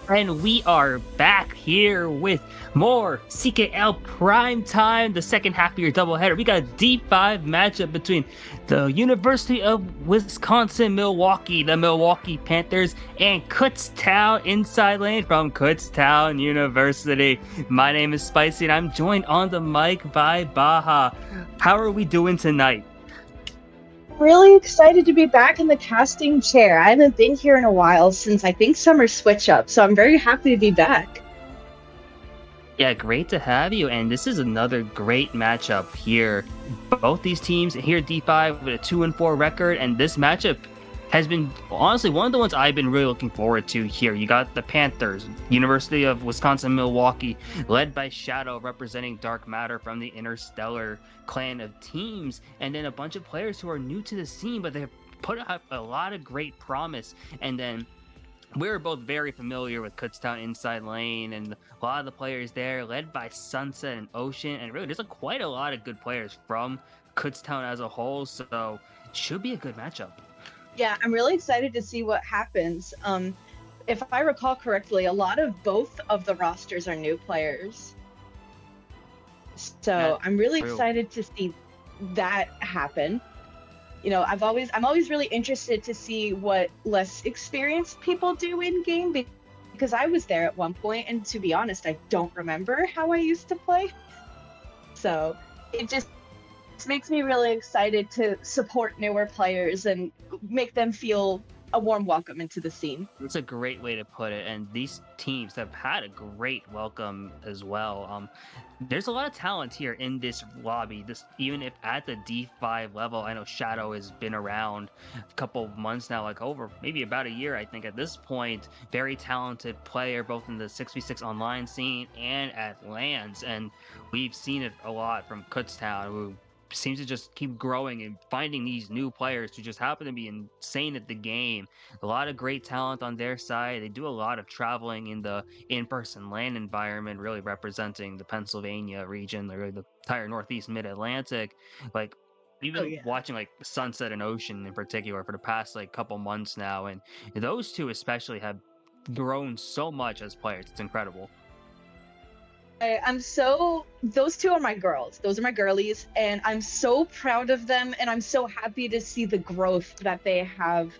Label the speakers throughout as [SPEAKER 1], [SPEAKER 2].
[SPEAKER 1] And we are back here with more CKL Prime Time, the second half of your doubleheader. We got a D5 matchup between the University of Wisconsin Milwaukee, the Milwaukee Panthers, and Kutztown inside lane from Kutztown University. My name is Spicy, and I'm joined on the mic by Baja. How are we doing tonight?
[SPEAKER 2] Really excited to be back in the casting chair. I haven't been here in a while since I think summer switch up, so I'm very happy to be back.
[SPEAKER 1] Yeah, great to have you. And this is another great matchup here. Both these teams here at D5 with a 2-4 record, and this matchup has been honestly one of the ones I've been really looking forward to here. You got the Panthers, University of Wisconsin Milwaukee, led by Shadow, representing Dark Matter from the Interstellar clan of teams, and then a bunch of players who are new to the scene, but they've put up a lot of great promise. And then we're both very familiar with Kutztown inside lane and a lot of the players there, led by Sunset and Ocean, and really there's quite a lot of good players from Kutztown as a whole, so should be a good matchup.
[SPEAKER 2] Yeah, I'm really excited to see what happens. If I recall correctly, a lot of both of the rosters are new players. So
[SPEAKER 1] That's
[SPEAKER 2] I'm really
[SPEAKER 1] true.
[SPEAKER 2] excited to see that happen. I'm always really interested to see what less experienced people do in game because I was there at one point, and to be honest, I don't remember how I used to play. So it just makes me really excited to support newer players and make them feel a warm welcome into the scene.
[SPEAKER 1] That's a great way to put it, and these teams have had a great welcome as well. There's a lot of talent here in this lobby. This even if at the D5 level, I know Shadow has been around a couple of months now, like over maybe about a year, I think at this point. Very talented player, both in the 6v6 online scene and at LANs, and we've seen it a lot from Kutztown, who seems to just keep growing and finding these new players who just happen to be insane at the game. A lot of great talent on their side. They do a lot of traveling in the in-person land environment, really representing the Pennsylvania region, or the entire Northeast Mid-Atlantic. Like we've
[SPEAKER 2] Oh
[SPEAKER 1] been
[SPEAKER 2] yeah.
[SPEAKER 1] watching like Sunset and Ocean in particular for the past like couple months now, and those two especially have grown so much as players. It's incredible.
[SPEAKER 2] Those two are my girls. Those are my girlies, and I'm so proud of them, and I'm so happy to see the growth that they have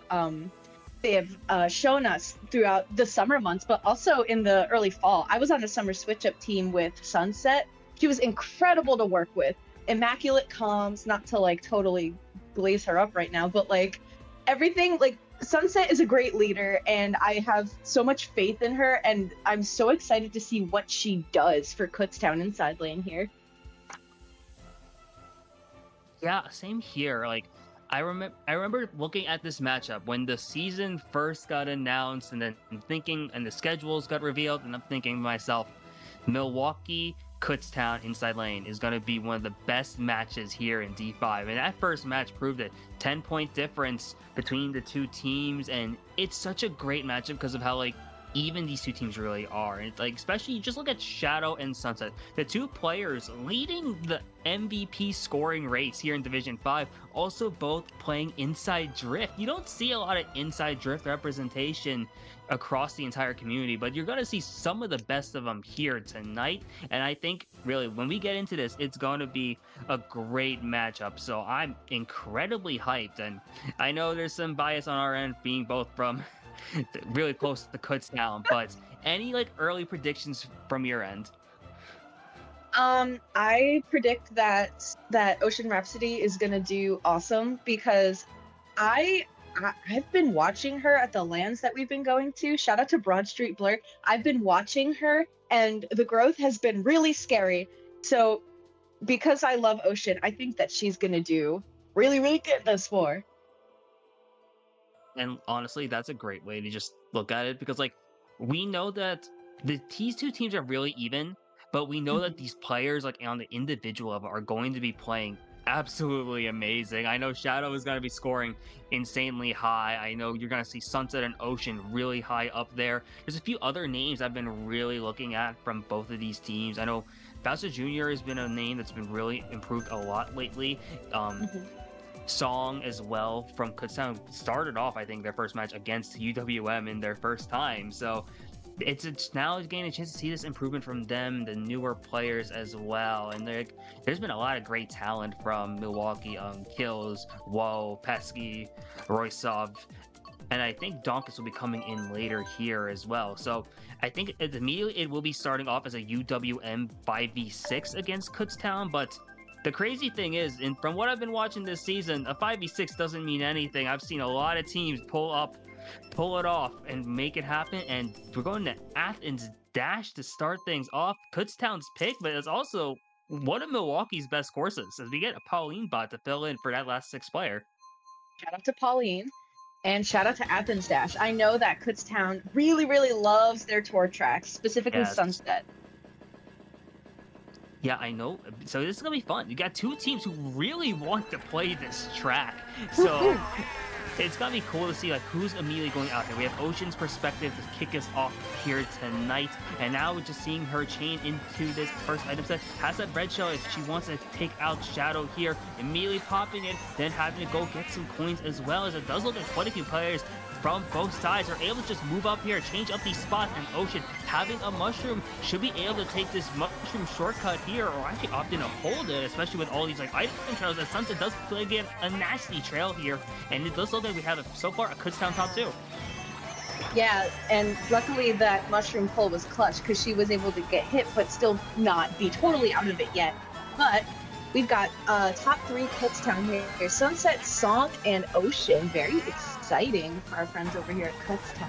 [SPEAKER 2] shown us throughout the summer months, but also in the early fall. I was on a summer switch up team with Sunset. She was incredible to work with. Immaculate comms, not to like totally blaze her up right now, but like everything, like Sunset is a great leader, and I have so much faith in her, and I'm so excited to see what she does for Kutztown inside lane here.
[SPEAKER 1] Yeah, same here. Like I remember looking at this matchup when the season first got announced and then thinking and the schedules got revealed, and I'm thinking to myself, Milwaukee Kutztown inside lane is going to be one of the best matches here in D5. And that first match proved it. 10-point difference between the two teams, and it's such a great matchup because of how like even these two teams really are. And it's like, especially you just look at Shadow and Sunset, the two players leading the MVP scoring race here in Division 5, also both playing inside drift. You don't see a lot of inside drift representation across the entire community, but you're going to see some of the best of them here tonight. And I think really when we get into this, it's going to be a great matchup. So I'm incredibly hyped, and I know there's some bias on our end being both from really close to the Kutztown, but any like early predictions from your end?
[SPEAKER 2] I predict that Ocean Rhapsody is gonna do awesome because I, I've been watching her at the lands that we've been going to. Shout out to Broad Street Blur. I've been watching her, and the growth has been really scary. So because I love Ocean, I think that she's gonna do really, really good this war.
[SPEAKER 1] And honestly, that's a great way to just look at it because, like, we know that these two teams are really even, but we know that
[SPEAKER 2] Mhm.
[SPEAKER 1] these players, like, on the individual level, are going to be playing absolutely amazing. I know Shadow is going to be scoring insanely high. I know you're going to see Sunset and Ocean really high up there. There's a few other names I've been really looking at from both of these teams. I know Bowser Jr. has been a name that's been really improved a lot lately.
[SPEAKER 2] Mhm.
[SPEAKER 1] Song as well from Kutztown started off, I think, their first match against UWM in their first time. So it's now getting a chance to see this improvement from them, the newer players as well. And there's been a lot of great talent from Milwaukee, Kills, Woe, Pesky, Roysov, and I think Donkus will be coming in later here as well. So I think immediately it will be starting off as a UWM 5v6 against Kutztown, but the crazy thing is, and from what I've been watching this season, a 5v6 doesn't mean anything. I've seen a lot of teams pull it off and make it happen, and we're going to Athens Dash to start things off. Kutztown's pick, but it's also one of Milwaukee's best courses, as we get a Pauline bot to fill in for that last 6th player.
[SPEAKER 2] Shout out to Pauline. And shout out to Athens Dash. I know that Kutztown really, really loves their tour tracks, specifically
[SPEAKER 1] Yes.
[SPEAKER 2] Sunset.
[SPEAKER 1] Yeah, I know. So this is going to be fun. You got 2 teams who really want to play this track. So it's going to be cool to see like who's immediately going out here. We have Ocean's perspective to kick us off here tonight. And now we're just seeing her chain into this first item set. Has that red shell if she wants to take out Shadow here. Immediately popping it, then having to go get some coins as well, as it does look like quite a few players from both sides are able to just move up here, change up these spots, and Ocean having a mushroom should be able to take this mushroom shortcut here, or actually opt in to hold it, especially with all these like item trails. As Sunset does play again a nasty trail here, and it does look like we have so far a Kutztown top 2.
[SPEAKER 2] Yeah, and luckily that mushroom pull was clutch because she was able to get hit, but still not be totally out of it yet. But we've got top 3 Kutztown here. Sunset, Song, and Ocean. Very exciting for our friends over here at Kutztown.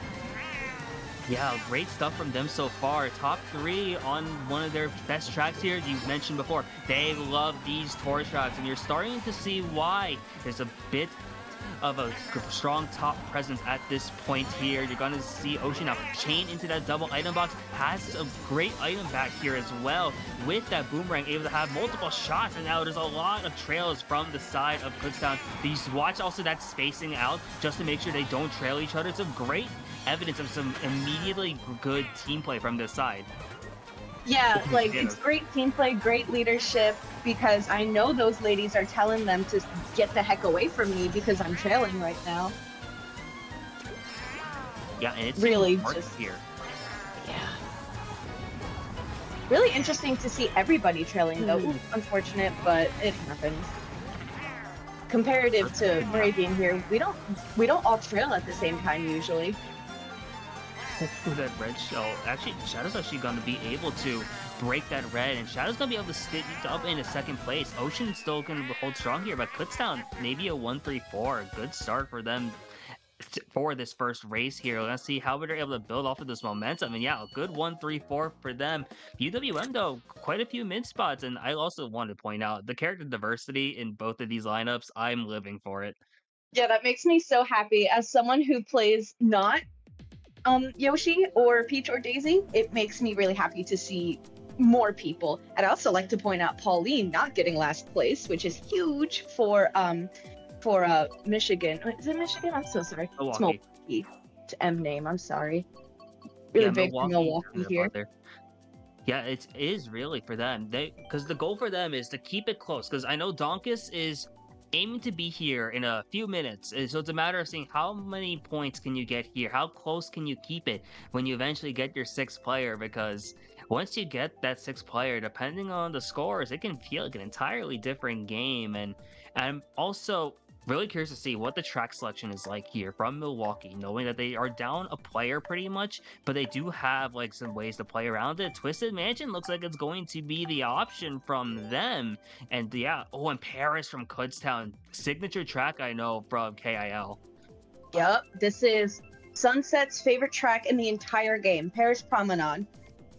[SPEAKER 1] Yeah, great stuff from them so far. Top 3 on one of their best tracks here. You mentioned before, they love these tour tracks, and you're starting to see why. There's a bit of a strong top presence at this point here. You're going to see Ocean now chain into that double item box, has a great item back here as well, with that boomerang able to have multiple shots, and now there's a lot of trails from the side of Kutztown. These watch also that spacing out just to make sure they don't trail each other. It's a great evidence of some immediately good team play from this side.
[SPEAKER 2] Yeah, like it's great team play, great leadership, because I know those ladies are telling them to get the heck away from me because I'm trailing right now.
[SPEAKER 1] Yeah, and it's
[SPEAKER 2] really
[SPEAKER 1] just here.
[SPEAKER 2] Yeah. Really interesting to see everybody trailing though. Ooh, unfortunate, but it happens. Comparative to Moravian here, we don't all trail at the same time usually.
[SPEAKER 1] Ooh, that red shell. Actually, Shadow's actually going to be able to break that red, and Shadow's going to be able to stick up in a 2nd place. Ocean's still going to hold strong here, but Kutztown, maybe a 1-3-4. Good start for them for this first race here. Let's see how they're able to build off of this momentum. And yeah, a good 1-3-4 for them. UWM, though, quite a few mid spots, and I also want to point out the character diversity in both of these lineups. I'm living for it.
[SPEAKER 2] Yeah, that makes me so happy. As someone who plays not Yoshi or Peach or Daisy, it makes me really happy to see more people. I'd also like to point out Pauline not getting last place, which is huge for Michigan. Is it Michigan? I'm so sorry.
[SPEAKER 1] Milwaukee.
[SPEAKER 2] It's Milwaukee. It's M name. I'm sorry. Really big for Milwaukee here.
[SPEAKER 1] Yeah, it is really for them. Because the goal for them is to keep it close. Because I know Donkus is aiming to be here in a few minutes, so it's a matter of seeing how many points can you get here, how close can you keep it when you eventually get your 6th player, because once you get that 6th player, depending on the scores, it can feel like an entirely different game. And I'm also really curious to see what the track selection is like here from Milwaukee, knowing that they are down a player pretty much, but they do have like some ways to play around it. Twisted Mansion looks like it's going to be the option from them. And yeah, oh, and Paris from Kutztown, signature track I know from KIL.
[SPEAKER 2] Yep, this is Sunset's favorite track in the entire game, Paris Promenade.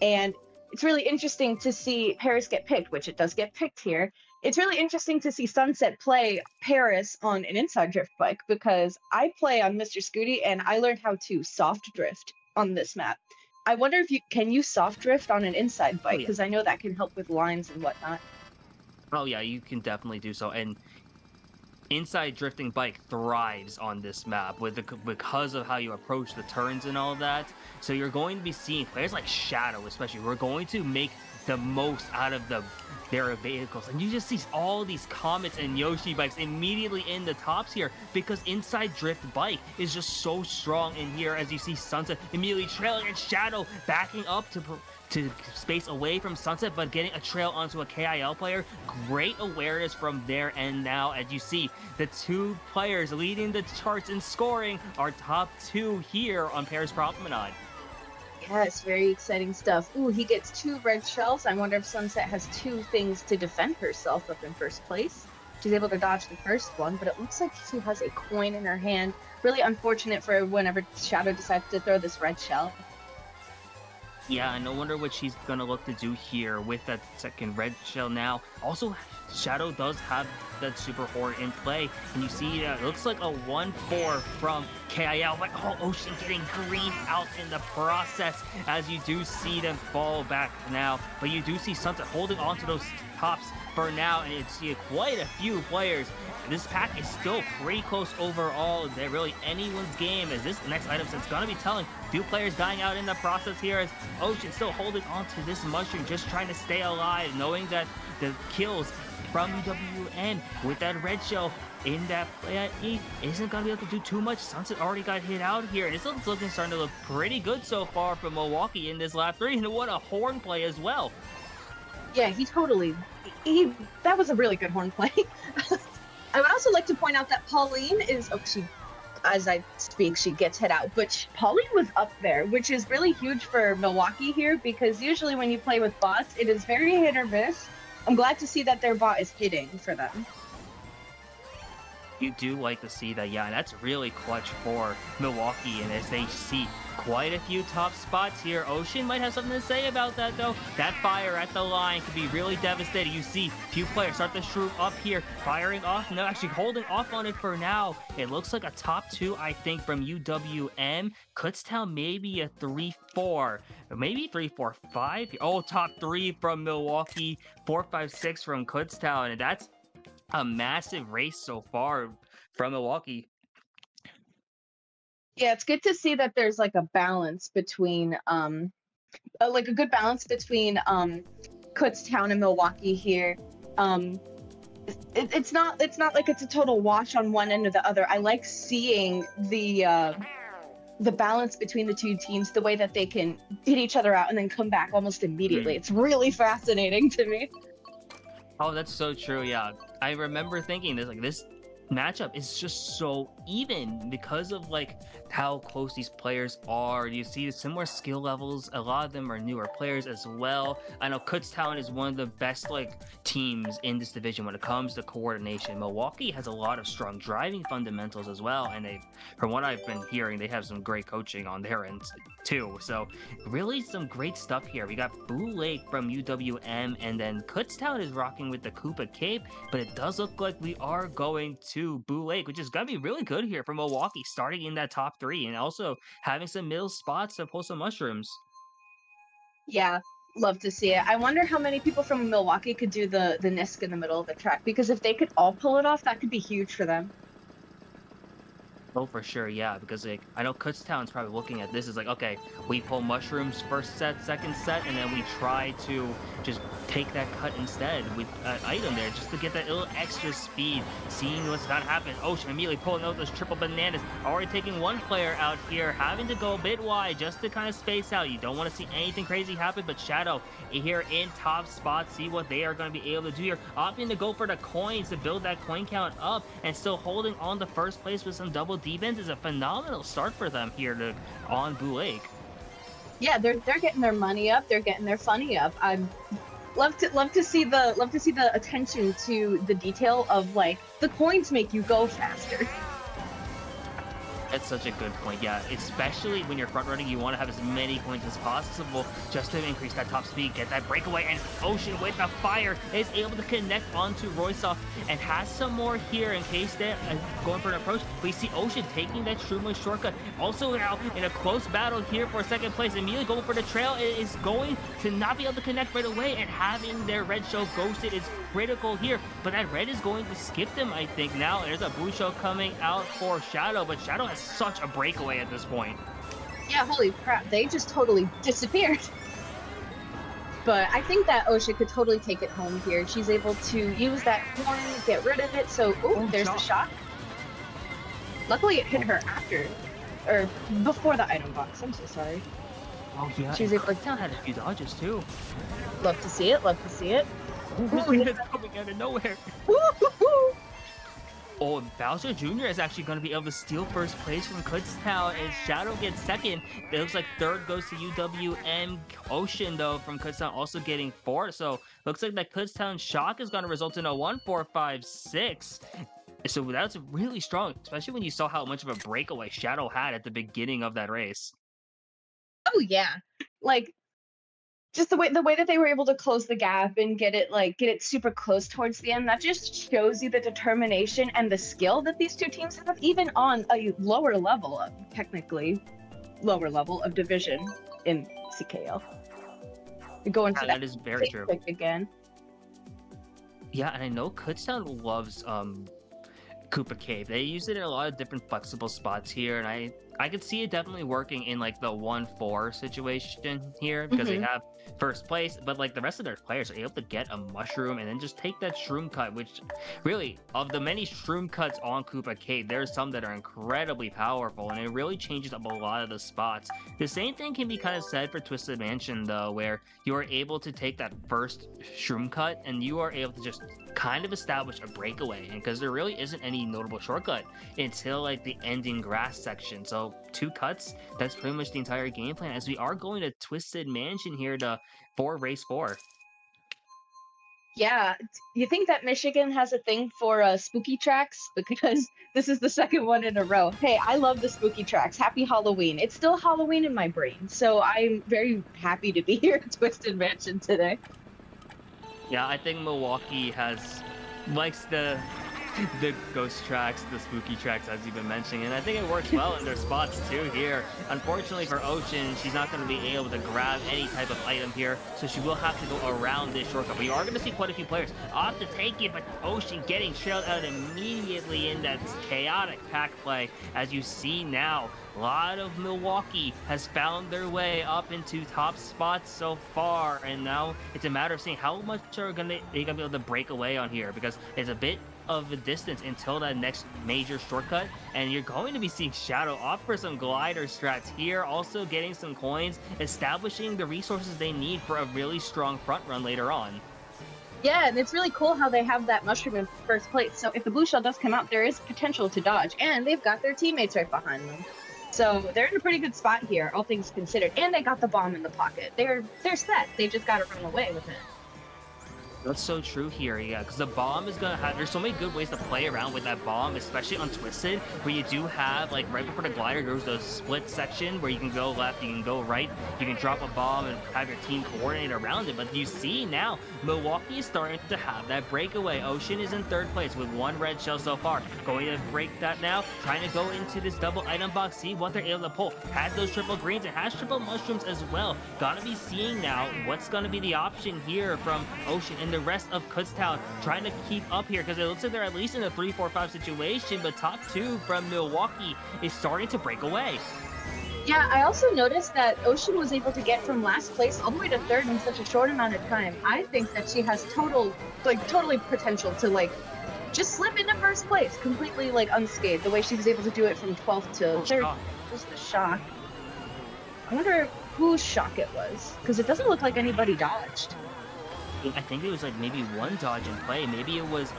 [SPEAKER 2] And it's really interesting to see Paris get picked, which it does get picked here. It's really interesting to see Sunset play Paris on an inside drift bike, because I play on Mr. Scooty and I learned how to soft drift on this map. I wonder if you soft drift on an inside bike, because I know that can help with lines and whatnot.
[SPEAKER 1] Oh yeah, you can definitely do so. And inside drifting bike thrives on this map because of how you approach the turns and all of that. So you're going to be seeing players like Shadow, especially, who are going to make the most out of their vehicles. And you just see all these Comets and Yoshi bikes immediately in the tops here because Inside Drift bike is just so strong in here, as you see Sunset immediately trailing and Shadow backing up to space away from Sunset, but getting a trail onto a KIL player. Great awareness from their end now, as you see the two players leading the charts in scoring are top 2 here on Paris Promenade.
[SPEAKER 2] Yes, very exciting stuff. Ooh, he gets 2 red shells. I wonder if Sunset has 2 things to defend herself up in first place. She's able to dodge the first one, but it looks like she has a coin in her hand. Really unfortunate for whenever Shadow decides to throw this red shell.
[SPEAKER 1] Yeah, and no wonder what she's gonna look to do here with that second red shell now. Also, Shadow does have that Super Horde in play, and you see it looks like a 1-4 from KIL, but Ocean getting green out in the process, as you do see them fall back now. But you do see Sunset holding on to those tops for now, and you see quite a few players. This pack is still pretty close overall. They're really anyone's game, as this next item set's gonna be telling. Few players dying out in the process here, as Ocean still holding on to this mushroom, just trying to stay alive, knowing that the kills from UWM with that red shell in that play at 8 isn't going to be able to do too much. Sunset already got hit out here, and it's starting to look pretty good so far for Milwaukee in this lap 3, and what a horn play as well.
[SPEAKER 2] Yeah, that was a really good horn play. I would also like to point out that Pauline is, as I speak, she gets hit out, but Pauline was up there, which is really huge for Milwaukee here, because usually when you play with bots, it is very hit or miss. I'm glad to see that their bot is hitting for them.
[SPEAKER 1] You do like to see that, yeah, and that's really clutch for Milwaukee, and as they see quite a few top spots here. Ocean might have something to say about that, though. That fire at the line could be really devastating. You see a few players start to shroom up here, firing off. No, actually holding off on it for now. It looks like a top 2, I think, from UWM. Kutztown maybe a 3-4, maybe 3-4-5. Oh, top 3 from Milwaukee, 4-5-6 from Kutztown, and that's a massive race so far from Milwaukee.
[SPEAKER 2] Yeah, it's good to see that there's like a balance between like a good balance between Kutztown and Milwaukee here. It's not like it's a total wash on one end or the other. I like seeing the balance between the two teams, the way that they can hit each other out and then come back almost immediately. It's really fascinating to me.
[SPEAKER 1] Oh, that's so true. Yeah, I remember thinking this matchup is just so even because of like how close these players are. You see similar skill levels. A lot of them are newer players as well. I know Kutztown is one of the best like teams in this division when it comes to coordination. Milwaukee has a lot of strong driving fundamentals as well, and from what I've been hearing, they have some great coaching on their end too. So really some great stuff here. We got Blue Lake from UWM, and then Kutztown is rocking with the Koopa Cape, but it does look like we are going to Blue Lake, which is gonna be really good here for Milwaukee, starting in that top 3 and also having some middle spots to pull some mushrooms.
[SPEAKER 2] Yeah, love to see it. I wonder how many people from Milwaukee could do the Nisk in the middle of the track, because if they could all pull it off, that could be huge for them.
[SPEAKER 1] Oh, for sure, yeah, because like I know Kutztown's probably looking at this as like, okay, we pull mushrooms first set, second set, and then we try to just take that cut instead with an item there, just to get that little extra speed. Seeing what's about to happen, Ocean immediately pulling out those triple bananas, already taking one player out here, having to go a bit wide just to kind of space out. You don't want to see anything crazy happen, but Shadow here in top spot, see what they are going to be able to do here, opting to go for the coins to build that coin count up, and still holding on to first place with some double defense is a phenomenal start for them here on Blue Lake.
[SPEAKER 2] Yeah, they're getting their money up, they're getting their funny up. I'm love to see the attention to the detail of like the coins make you go faster.
[SPEAKER 1] That's such a good point, yeah. Especially when you're front running, you want to have as many coins as possible just to increase that top speed, get that breakaway, and Ocean with the fire is able to connect onto Roysoft and has some more here in case they're going for an approach. We see Ocean taking that Shroomway shortcut. Also now in a close battle here for second place, immediately going for the trail. It is going to not be able to connect right away, and having their red shell ghosted is critical here, but that red is going to skip them, I think. Now there's a blue shell coming out for Shadow, but Shadow has such a breakaway at this point.
[SPEAKER 2] Yeah, holy crap, they just totally disappeared. But I think that Osha could totally take it home here. She's able to use that horn, get rid of it. So, oh, there's the shot. Luckily, it hit her after, or before the item box. I'm so sorry.
[SPEAKER 1] Oh yeah,
[SPEAKER 2] she's able to
[SPEAKER 1] had a few dodges too.
[SPEAKER 2] Love to see it. Love to see it.
[SPEAKER 1] It's coming out of nowhere. Oh, Bowser Jr. is actually going to be able to steal first place from Kutztown, and Shadow gets second. It looks like third goes to UWM. Ocean, though, from Kutztown also getting fourth. So, looks like that Kutztown shock is going to result in a 1-4-5-6. So, that's really strong, especially when you saw how much of a breakaway Shadow had at the beginning of that race.
[SPEAKER 2] Oh, yeah. Like, just the way that they were able to close the gap and get it super close towards the end, that just shows you the determination and the skill that these two teams have, even on a lower level of division in CKL. We go into
[SPEAKER 1] that is very true
[SPEAKER 2] again.
[SPEAKER 1] Yeah, and I know Kutztown loves Koopa Cave. They use it in a lot of different flexible spots here, and I could see it definitely working in like the 1-4 situation here because they have first place, but like the rest of their players are able to get a mushroom and then just take that shroom cut, which really, of the many shroom cuts on Koopa Cave, there's some that are incredibly powerful, and it really changes up a lot of the spots. The same thing can be kind of said for Twisted Mansion though, where you are able to take that first shroom cut and you are able to just kind of establish a breakaway, and because there really isn't any notable shortcut until like the ending grass section. So 2 cuts, that's pretty much the entire game plan, as we are going to Twisted Mansion here for race 4.
[SPEAKER 2] Yeah, you think that Michigan has a thing for spooky tracks? Because this is the second one in a row. Hey, I love the spooky tracks. Happy Halloween. It's still Halloween in my brain, so I'm very happy to be here at Twisted Mansion today.
[SPEAKER 1] Yeah, I think Milwaukee likes the ghost tracks, the spooky tracks, as you've been mentioning, and I think it works well in their spots too here. Unfortunately for Ocean, she's not going to be able to grab any type of item here, so she will have to go around this shortcut. But you are going to see quite a few players opt to take it, but Ocean getting trailed out immediately in that chaotic pack play. As you see now, a lot of Milwaukee has found their way up into top spots so far, and now it's a matter of seeing how much are they gonna be able to break away on here, because it's a bit of a distance until that next major shortcut, and you're going to be seeing Shadow opt for some glider strats here, also getting some coins, establishing the resources they need for a really strong front run later on.
[SPEAKER 2] Yeah, and it's really cool how they have that mushroom in first place, so if the blue shell does come out, there is potential to dodge, and they've got their teammates right behind them. So they're in a pretty good spot here, all things considered, and they got the bomb in the pocket. They're set. They just got to run away with it.
[SPEAKER 1] That's so true here, yeah, because the bomb is going to have, there's so many good ways to play around with that bomb, especially on Twisted, where you do have, like, right before the glider, there's the split section where you can go left, you can go right, you can drop a bomb and have your team coordinate around it. But you see now, Milwaukee is starting to have that breakaway. Ocean is in third place with 1 red shell so far. Going to break that now, trying to go into this double item box, see what they're able to pull. Has those triple greens and has triple mushrooms as well. Gotta be seeing now what's going to be the option here from Ocean and the rest of Kutztown, trying to keep up here, because it looks like they're at least in a 3-4-5 situation, but top 2 from Milwaukee is starting to break away.
[SPEAKER 2] Yeah, I also noticed that Ocean was able to get from last place all the way to third in such a short amount of time. I think that she has totally potential to like just slip into first place completely like unscathed, the way she was able to do it from 12th to third. Was the shock. I wonder whose shock it was, because it doesn't look like anybody dodged.
[SPEAKER 1] I think it was like maybe 1 dodge in play. Maybe it was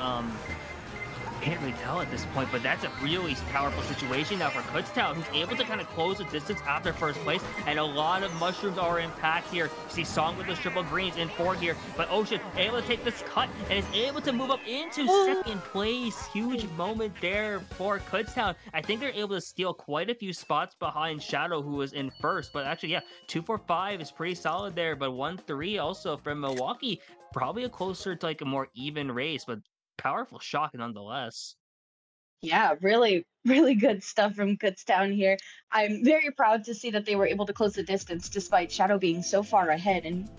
[SPEAKER 1] can't really tell at this point, but that's a really powerful situation now for Kutztown, who's able to kind of close the distance after first place, and a lot of mushrooms are in pack here. You see Song with those triple greens in 4 here, but Ocean able to take this cut and is able to move up into second place. Huge moment there for Kutztown. I think they're able to steal quite a few spots behind Shadow, who was in first, but actually, yeah, 2-4-5 is pretty solid there, but 1-3 also from Milwaukee. Probably a closer to like a more even race, but powerful shock nonetheless.
[SPEAKER 2] Yeah, really, really good stuff from Kutztown here. I'm very proud to see that they were able to close the distance despite Shadow being so far ahead, and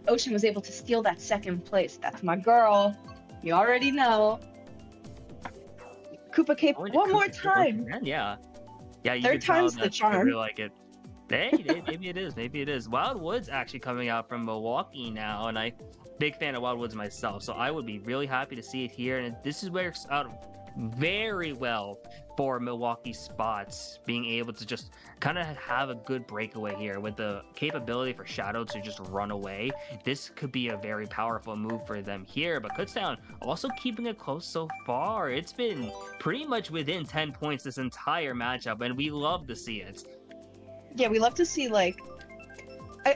[SPEAKER 2] Ocean was able to steal that second place. That's my girl. You already know. Koopa Cape one more time.
[SPEAKER 1] Yeah. Yeah, you
[SPEAKER 2] Third
[SPEAKER 1] can tell
[SPEAKER 2] time's the
[SPEAKER 1] that
[SPEAKER 2] charm.
[SPEAKER 1] I really like it. Hey, maybe it is. Maybe it is. Wildwood's actually coming out from Milwaukee now, and I big fan of Wildwoods myself, so I would be really happy to see it here. And this is where it's out very well for Milwaukee spots, being able to just kind of have a good breakaway here with the capability for Shadow to just run away. This could be a very powerful move for them here, but Kutztown also keeping it close so far. It's been pretty much within 10 points this entire matchup, and we love to see it.
[SPEAKER 2] Yeah, we love to see, like,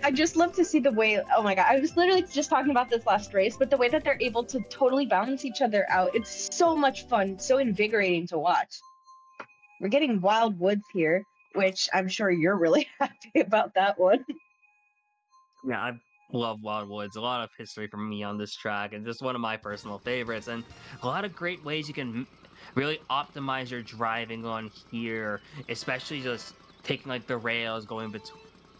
[SPEAKER 2] I just love to see the way, oh my god, I was literally just talking about this last race, but the way that they're able to totally balance each other out, it's so much fun, so invigorating to watch. We're getting Wild Woods here, which I'm sure you're really happy about that one.
[SPEAKER 1] Yeah, I love Wildwoods. A lot of history for me on this track, and just one of my personal favorites. And a lot of great ways you can really optimize your driving on here, especially just taking like the rails, going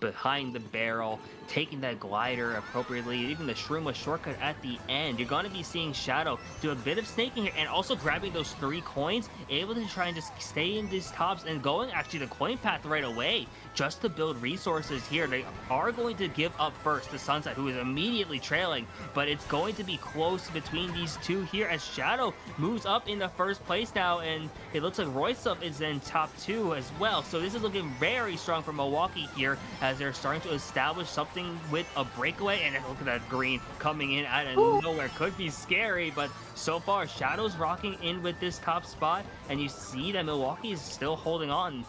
[SPEAKER 1] behind the barrel, taking that glider appropriately, even the shroomless shortcut at the end. You're going to be seeing Shadow do a bit of snaking here and also grabbing those 3 coins, able to try and just stay in these tops and going actually the coin path right away just to build resources here. They are going to give up first to Sunset, who is immediately trailing, but it's going to be close between these two here as Shadow moves up in the first place now, and it looks like Royce up is in top 2 as well. So this is looking very strong for Milwaukee here as they're starting to establish something with a breakaway. And look at that green coming in out of nowhere. Could be scary, but so far Shadow's rocking in with this top spot, and you see that Milwaukee is still holding on.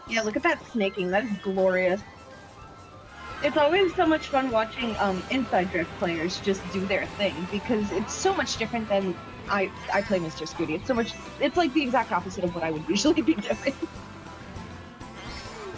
[SPEAKER 2] Yeah, look at that snaking. That is glorious. It's always so much fun watching inside drift players just do their thing, because it's so much different than I play Mr. Scooty. It's like the exact opposite of what I would usually be doing.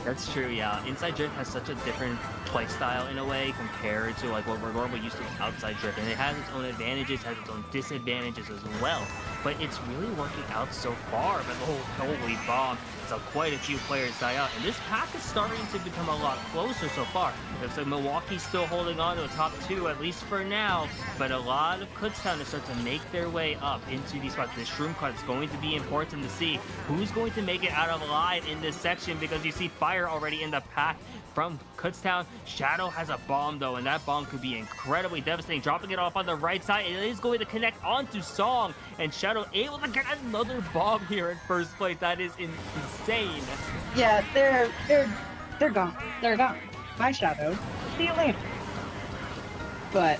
[SPEAKER 1] That's true, yeah. Inside drift has such a different play style in a way compared to like what we're normally used to with outside drift, and it has its own advantages, has its own disadvantages as well. But it's really working out so far. But holy bomb! So quite a few players die out, and this pack is starting to become a lot closer so far. Looks like Milwaukee's still holding on to the top 2 at least for now, but a lot of Kutztown to start to make their way up into these spots. This shroom cut is going to be important to see who's going to make it out alive in this section, because you see fire already in the pack from Kutztown. Shadow has a bomb though, and that bomb could be incredibly devastating. Dropping it off on the right side, it is going to connect onto Song, and Shadow able to get another bomb here in first place. That is insane.
[SPEAKER 2] Yeah, they're gone. They're gone. Bye, Shadow. See you later. But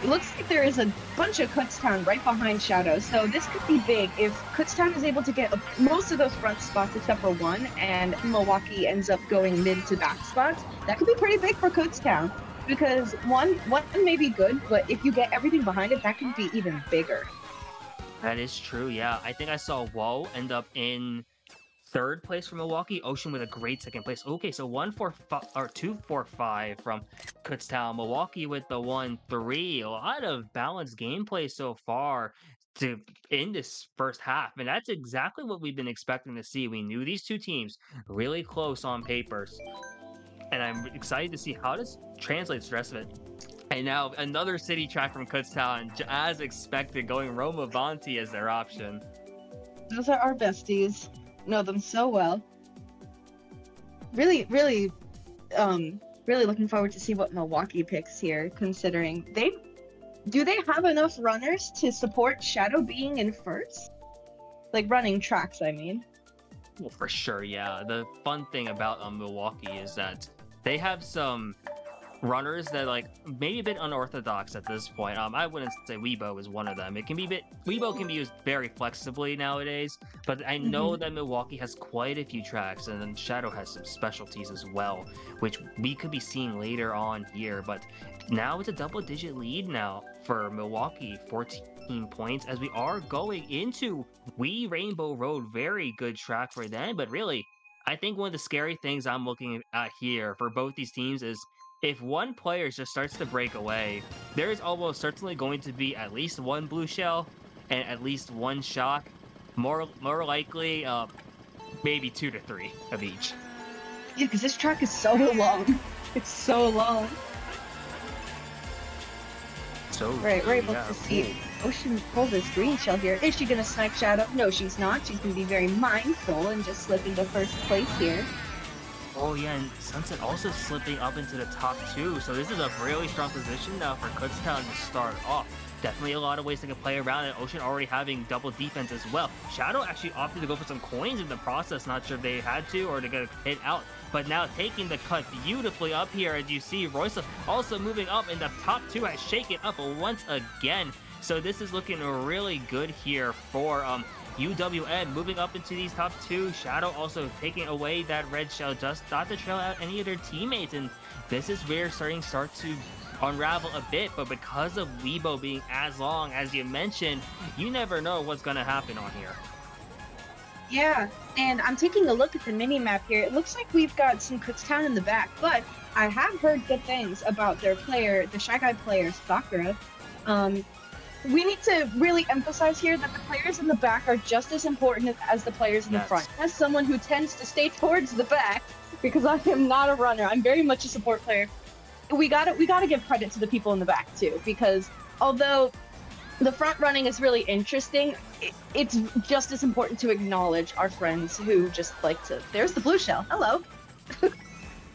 [SPEAKER 2] it looks like there is a bunch of Kutztown right behind Shadow, so this could be big if Kutztown is able to get most of those front spots except for one, and Milwaukee ends up going mid to back spots. That could be pretty big for Kutztown, because one may be good, but if you get everything behind it, that could be even bigger.
[SPEAKER 1] That is true, yeah. I think I saw Woe end up in 3rd place for Milwaukee. Ocean with a great 2nd place. Okay, so 2-4-5 from Kutztown. Milwaukee with the 1-3. A lot of balanced gameplay so far in this first half, and that's exactly what we've been expecting to see. We knew these two teams really close on papers, and I'm excited to see how this translates the rest of it. And now another city track from Kutztown, as expected, going Roma Vanti as their option.
[SPEAKER 2] Those are our besties. Know them so well. Really looking forward to see what Milwaukee picks here, considering they have enough runners to support Shadow being in first? Like running tracks, I mean.
[SPEAKER 1] Well, for sure, yeah. The fun thing about Milwaukee is that they have some runners that like maybe a bit unorthodox at this point. I wouldn't say Weibo is one of them. Weibo can be used very flexibly nowadays, but I know that Milwaukee has quite a few tracks, and then Shadow has some specialties as well, which we could be seeing later on here. But now it's a double-digit lead now for Milwaukee, 14 points, as we are going into Wee Rainbow Road. Very good track for them, but really, I think one of the scary things I'm looking at here for both these teams is if one player just starts to break away, there is almost certainly going to be at least one blue shell and at least one shock. More likely, maybe 2 to 3 of each.
[SPEAKER 2] Yeah, because this track is so long. It's so long.
[SPEAKER 1] So
[SPEAKER 2] right, we're able to see Ocean pull this green shell here. Is she gonna snipe Shadow? No, she's not. She's gonna be very mindful and just slip into first place here.
[SPEAKER 1] Oh yeah, and Sunset also slipping up into the top two, so this is a really strong position now for Kutztown to start off. Definitely a lot of ways they can play around it. Ocean already having double defense as well. Shadow actually opted to go for some coins in the process. Not sure if they had to or to get a hit out. But now taking the cut beautifully up here, as you see, Royce also moving up in the top two has shaken up once again. So this is looking really good here for UWN moving up into these top two. Shadow also taking away that red shell just not to trail out any of their teammates. And this is where start to unravel a bit, but because of Weibo being as long as you mentioned, you never know what's going to happen on here.
[SPEAKER 2] Yeah, and I'm taking a look at the mini map here. It looks like we've got some Kutztown in the back, but I have heard good things about their player, the Shy Guy player, Sakura. We need to really emphasize here that the players in the back are just as important as the players in the front. As someone who tends to stay towards the back, because I am not a runner, I'm very much a support player. We gotta give credit to the people in the back too, because although the front running is really interesting, it's just as important to acknowledge our friends who just like to. There's the blue shell. Hello.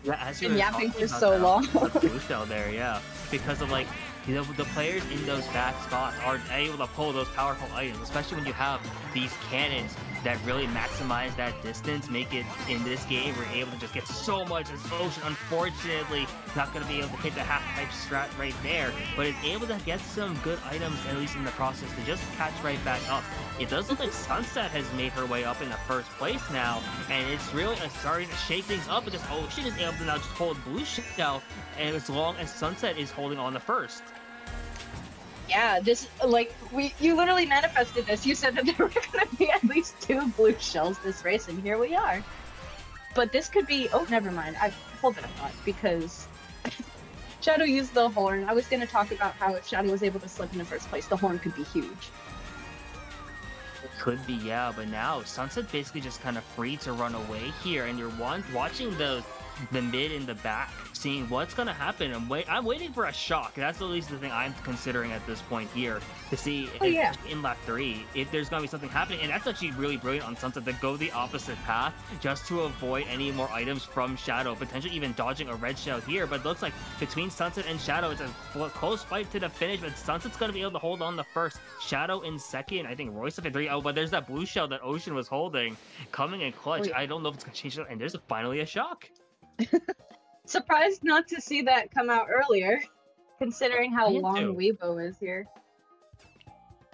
[SPEAKER 1] Yeah, as you
[SPEAKER 2] been yapping for so long.
[SPEAKER 1] The blue shell there, yeah, because of like. You know, the players in those back spots are able to pull those powerful items, especially when you have these cannons that really maximize that distance, make it in this game, we're able to just get so much as Ocean, unfortunately, not going to be able to hit the half-pipe strat right there, but is able to get some good items, at least in the process, to just catch right back up. It does look like Sunset has made her way up in the first place now, and it's really starting to shake things up because Ocean is able to now just hold blue shell, and as long as Sunset is holding on the first.
[SPEAKER 2] Yeah, this, like, you literally manifested this. You said that there were going to be at least 2 blue shells this race, and here we are. But this could be, oh, never mind. Hold it a thought, because Shadow used the horn. I was going to talk about how if Shadow was able to slip in the first place, the horn could be huge.
[SPEAKER 1] It could be, yeah, but now Sunset basically just kind of free to run away here, and you're watching the mid in the back, seeing what's going to happen. I'm waiting for a shock. That's at least the thing I'm considering at this point here, to see in lap 3 if there's going to be something happening. And that's actually really brilliant on Sunset to go the opposite path just to avoid any more items from Shadow, potentially even dodging a red shell here. But it looks like between Sunset and Shadow, it's a close fight to the finish, but Sunset's going to be able to hold on the first, Shadow in second, I think Royce in 3. Oh, but there's that blue shell that Ocean was holding coming in clutch. I don't know if it's going to change it, and there's finally a shock.
[SPEAKER 2] Surprised not to see that come out earlier, considering how long Weibo is here.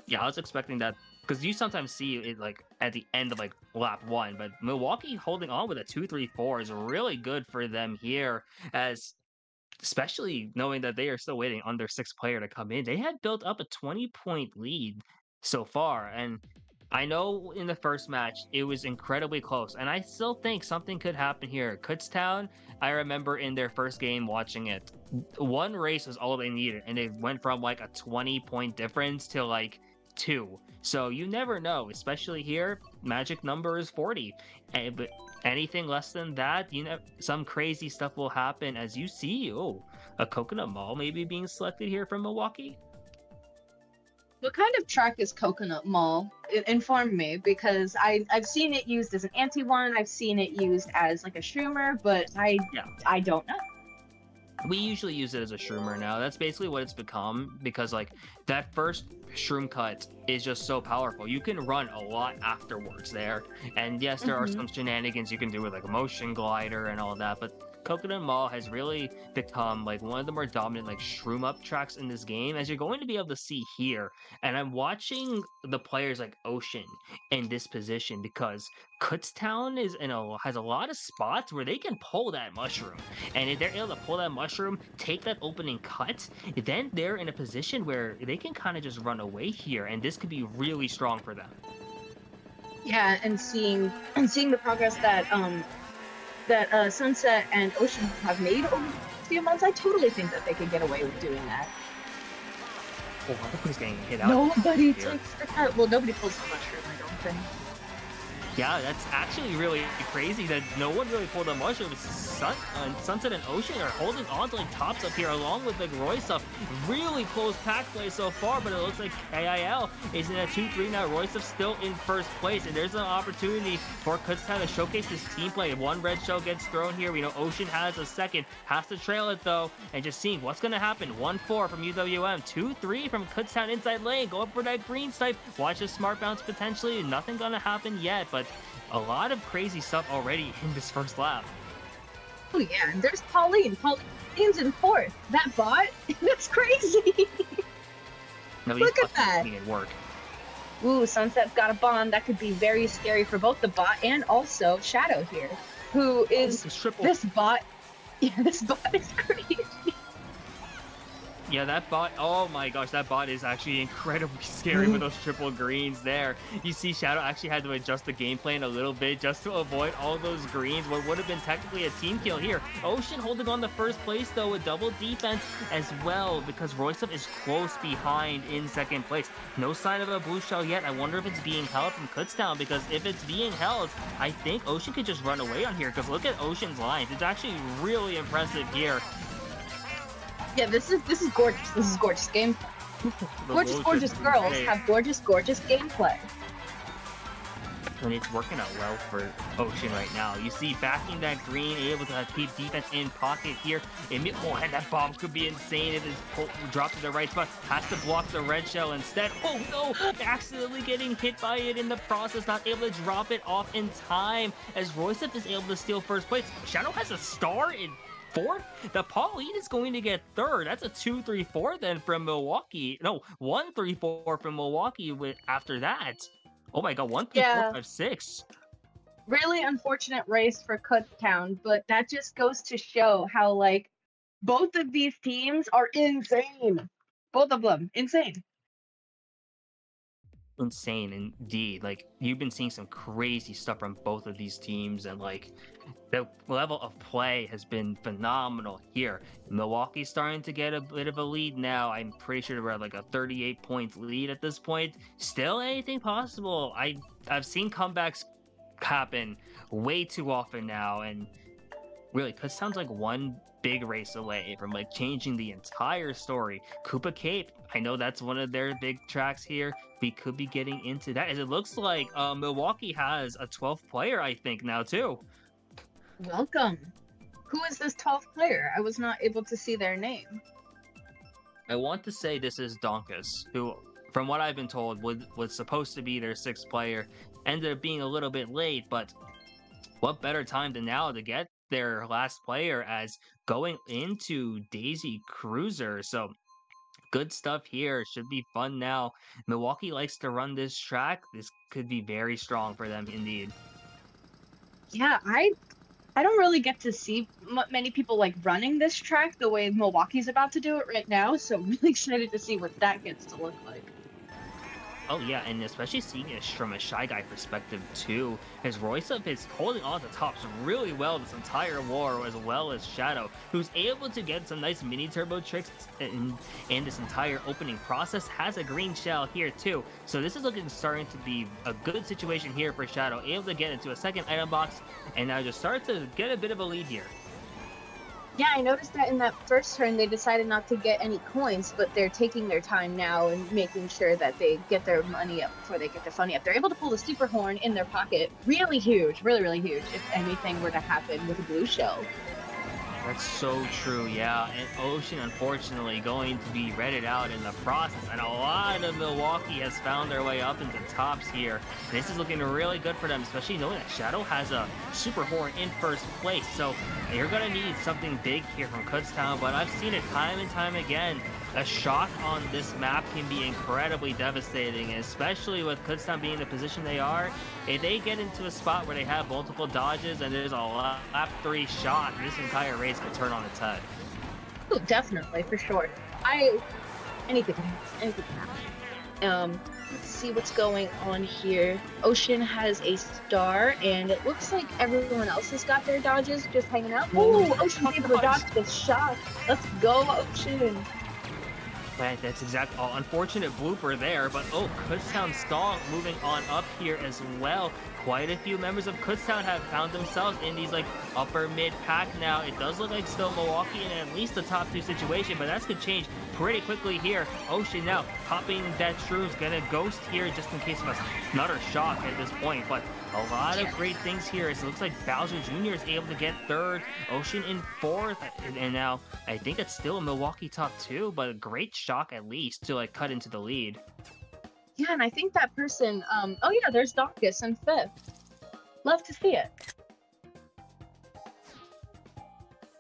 [SPEAKER 1] Yeah, I was expecting that, because you sometimes see it like at the end of like lap 1, but Milwaukee holding on with a 2-3-4 is really good for them here, as especially knowing that they are still waiting on their 6th player to come in. They had built up a 20-point lead so far, and I know in the first match it was incredibly close, and I still think something could happen here. Kutztown, I remember in their first game watching it, one race was all they needed, and they went from like a 20-point difference to like 2. So you never know, especially here. Magic number is 40, but anything less than that, you know, some crazy stuff will happen. As you see, a Coconut Mall maybe being selected here from Milwaukee.
[SPEAKER 2] What kind of track is Coconut Mall? Inform me, because I've seen it used as an anti-one, I've seen it used as like a shroomer, but I don't know.
[SPEAKER 1] We usually use it as a shroomer now. That's basically what it's become, because like that first shroom cut is just so powerful. You can run a lot afterwards there. And yes, there are some shenanigans you can do with like a motion glider and all that, but Coconut Mall has really become like one of the more dominant like shroom up tracks in this game, as you're going to be able to see here. And I'm watching the players like Ocean in this position, because Kutztown has a lot of spots where they can pull that mushroom, and if they're able to pull that mushroom, take that opening cut, then they're in a position where they can kind of just run away here, and this could be really strong for them.
[SPEAKER 2] Yeah, and seeing the progress that Sunset and Ocean have made over the few months, I totally think that they could get away with doing that.
[SPEAKER 1] Oh, nobody's getting hit out.
[SPEAKER 2] Nobody takes the cut. Well, nobody pulls the mushroom, I don't think.
[SPEAKER 1] Yeah, that's actually really crazy that no one really pulled a much. It was Sunset and Ocean are holding on to like tops up here along with like Roystuff. Really close pack play so far, but it looks like KIL is in a 2-3 now. Roystuff still in first place, and there's an opportunity for Kutztown to showcase his team play. One red shell gets thrown here. We know Ocean has a second, has to trail it though, and just seeing what's going to happen. 1-4 from UWM, 2-3 from Kutztown inside lane. Go up for that green snipe. Watch a smart bounce potentially. Nothing going to happen yet, but a lot of crazy stuff already in this first lap.
[SPEAKER 2] Oh yeah, and there's Pauline. Pauline's in fourth. That bot, that's crazy.
[SPEAKER 1] No,
[SPEAKER 2] Look at that.
[SPEAKER 1] It work.
[SPEAKER 2] Ooh, Sunset's got a bomb. That could be very scary for both the bot and also Shadow here, who is this bot. Yeah, this bot is crazy.
[SPEAKER 1] Yeah, that bot, oh my gosh, that bot is actually incredibly scary with those triple greens there. You see Shadow actually had to adjust the game plan a little bit just to avoid all those greens, what would have been technically a team kill here. Ocean holding on to first place though with double defense as well, because Roystuff is close behind in second place. No sign of a blue shell yet. I wonder if it's being held from Kutztown, because if it's being held, I think Ocean could just run away on here, because look at Ocean's lines. It's actually really impressive here.
[SPEAKER 2] Yeah, this is gorgeous. This is gorgeous gameplay. gorgeous girls have gorgeous gameplay.
[SPEAKER 1] And it's working out well for Ocean right now. You see, backing that green, able to keep defense in pocket here. And that bomb could be insane if it's dropped to the right spot. Has to block the red shell instead. Oh no! Accidentally getting hit by it in the process. Not able to drop it off in time as Roystuff is able to steal first place. Shadow has a star in fourth. The Pauline is going to get third. That's a 2-3-4 then from Milwaukee. No, 1-3-4 from Milwaukee after that. Oh my god, 1-3-4-5-6.
[SPEAKER 2] Really unfortunate race for Kutztown, but that just goes to show how like both of these teams are insane. Both of them, insane.
[SPEAKER 1] Insane indeed. Like, you've been seeing some crazy stuff from both of these teams, and like the level of play has been phenomenal here. Milwaukee's starting to get a bit of a lead now. I'm pretty sure we're at like a 38 points lead at this point. Still anything possible. I've seen comebacks happen way too often now, and really, Kutztown's like one big race away from like changing the entire story. Koopa Cape, I know that's one of their big tracks here. We could be getting into that, as it looks like Milwaukee has a 12th player, I think, now too.
[SPEAKER 2] Welcome. Who is this 12th player? I was not able to see their name.
[SPEAKER 1] I want to say this is Donkus, who, from what I've been told, was supposed to be their 6th player. Ended up being a little bit late, but what better time than now to get their last player as going into Daisy Cruiser. So good stuff here. Should be fun now. Milwaukee likes to run this track. This could be very strong for them indeed.
[SPEAKER 2] Yeah, I don't really get to see many people like running this track the way Milwaukee's about to do it right now, so I'm really excited to see what that gets to look like.
[SPEAKER 1] Oh yeah, and especially seeing it from a Shy Guy perspective too, as Roystuff is holding on to tops really well this entire war, as well as Shadow, who's able to get some nice mini turbo tricks in this entire opening process. Has a green shell here too, so this is starting to be a good situation here for Shadow, able to get into a second item box, and now just start to get a bit of a lead here.
[SPEAKER 2] Yeah, I noticed that in that first turn they decided not to get any coins, but they're taking their time now and making sure that they get their money up before they get their funny up. They're able to pull the super horn in their pocket. Really huge, really huge, if anything were to happen with a blue shell.
[SPEAKER 1] That's so true, yeah. And Ocean, unfortunately, going to be redded out in the process. And a lot of Milwaukee has found their way up into tops here. And this is looking really good for them, especially knowing that Shadow has a super horn in first place. So you're going to need something big here from Kutztown. But I've seen it time and time again. A shock on this map can be incredibly devastating, especially with Kutztown being in the position they are. If they get into a spot where they have multiple dodges and there's a lap 3 shot, this entire race could turn on its head.
[SPEAKER 2] Oh, definitely, for sure. Anything can happen. Let's see what's going on here. Ocean has a star, and it looks like everyone else has got their dodges just hanging out. Oh, Ocean's able to dodge this shot. Let's go, Ocean.
[SPEAKER 1] Right, that's exactly unfortunate blooper there, but oh, Kutztown Stall moving on up here as well. Quite a few members of Kutztown have found themselves in these like upper mid pack now. It does look like still Milwaukee in at least the top two situation, but that's gonna change pretty quickly here. Ocean now popping that Shrooms, gonna ghost here just in case of another shock at this point, but a lot of great things here. It looks like Bowser Jr. is able to get third, Ocean in fourth, and now I think it's still a Milwaukee top two, but a great shock at least to like cut into the lead.
[SPEAKER 2] Yeah, and I think that person, oh yeah, there's Donkus in fifth. Love to see it.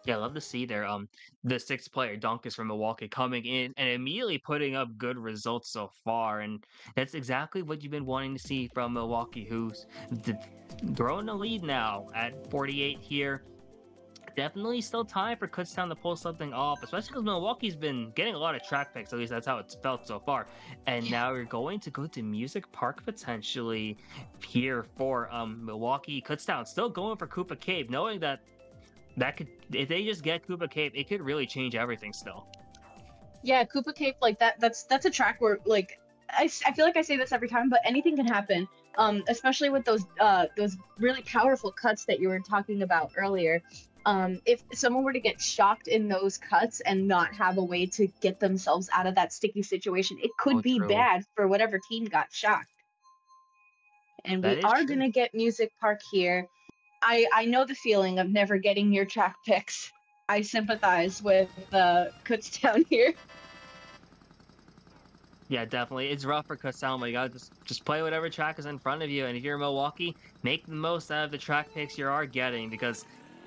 [SPEAKER 1] Yeah, I love to see their the sixth player Donkus from Milwaukee coming in and immediately putting up good results so far, and that's exactly what you've been wanting to see from Milwaukee, who's growing the lead now at 48 here. Definitely still time for Kutztown to pull something off, especially because Milwaukee's been getting a lot of track picks. At least that's how it's felt so far. And now we're going to go to Music Park potentially here for Milwaukee. Kutztown still going for Koopa Cave, knowing that could, if they just get Koopa Cave, it could really change everything still.
[SPEAKER 2] Yeah, Koopa Cave, like that's a track where like I feel like I say this every time, but anything can happen. Especially with those really powerful cuts that you were talking about earlier. If someone were to get shocked in those cuts and not have a way to get themselves out of that sticky situation, it could be bad for whatever team got shocked. And we are going to get Music Park here. I know the feeling of never getting your track picks. I sympathize with Kutztown here.
[SPEAKER 1] Yeah, definitely. It's rough for Kutztown, but you gotta just play whatever track is in front of you. And if you're Milwaukee, make the most out of the track picks you are getting, because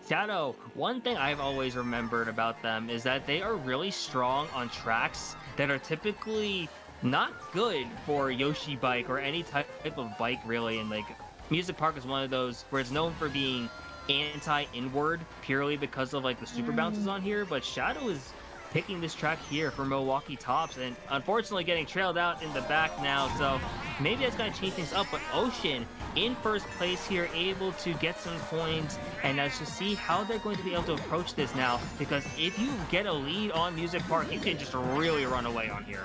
[SPEAKER 1] Shadow, one thing I've always remembered about them is that they are really strong on tracks that are typically not good for Yoshi bike or any type of bike really. And like Music Park is one of those where it's known for being anti-inward purely because of like the super bounces on here, but Shadow is picking this track here for Milwaukee tops and unfortunately getting trailed out in the back now, so maybe that's going to change things up. But Ocean in first place here, able to get some points, and let's just see how they're going to be able to approach this now, because if you get a lead on Music Park, you can just really run away on here.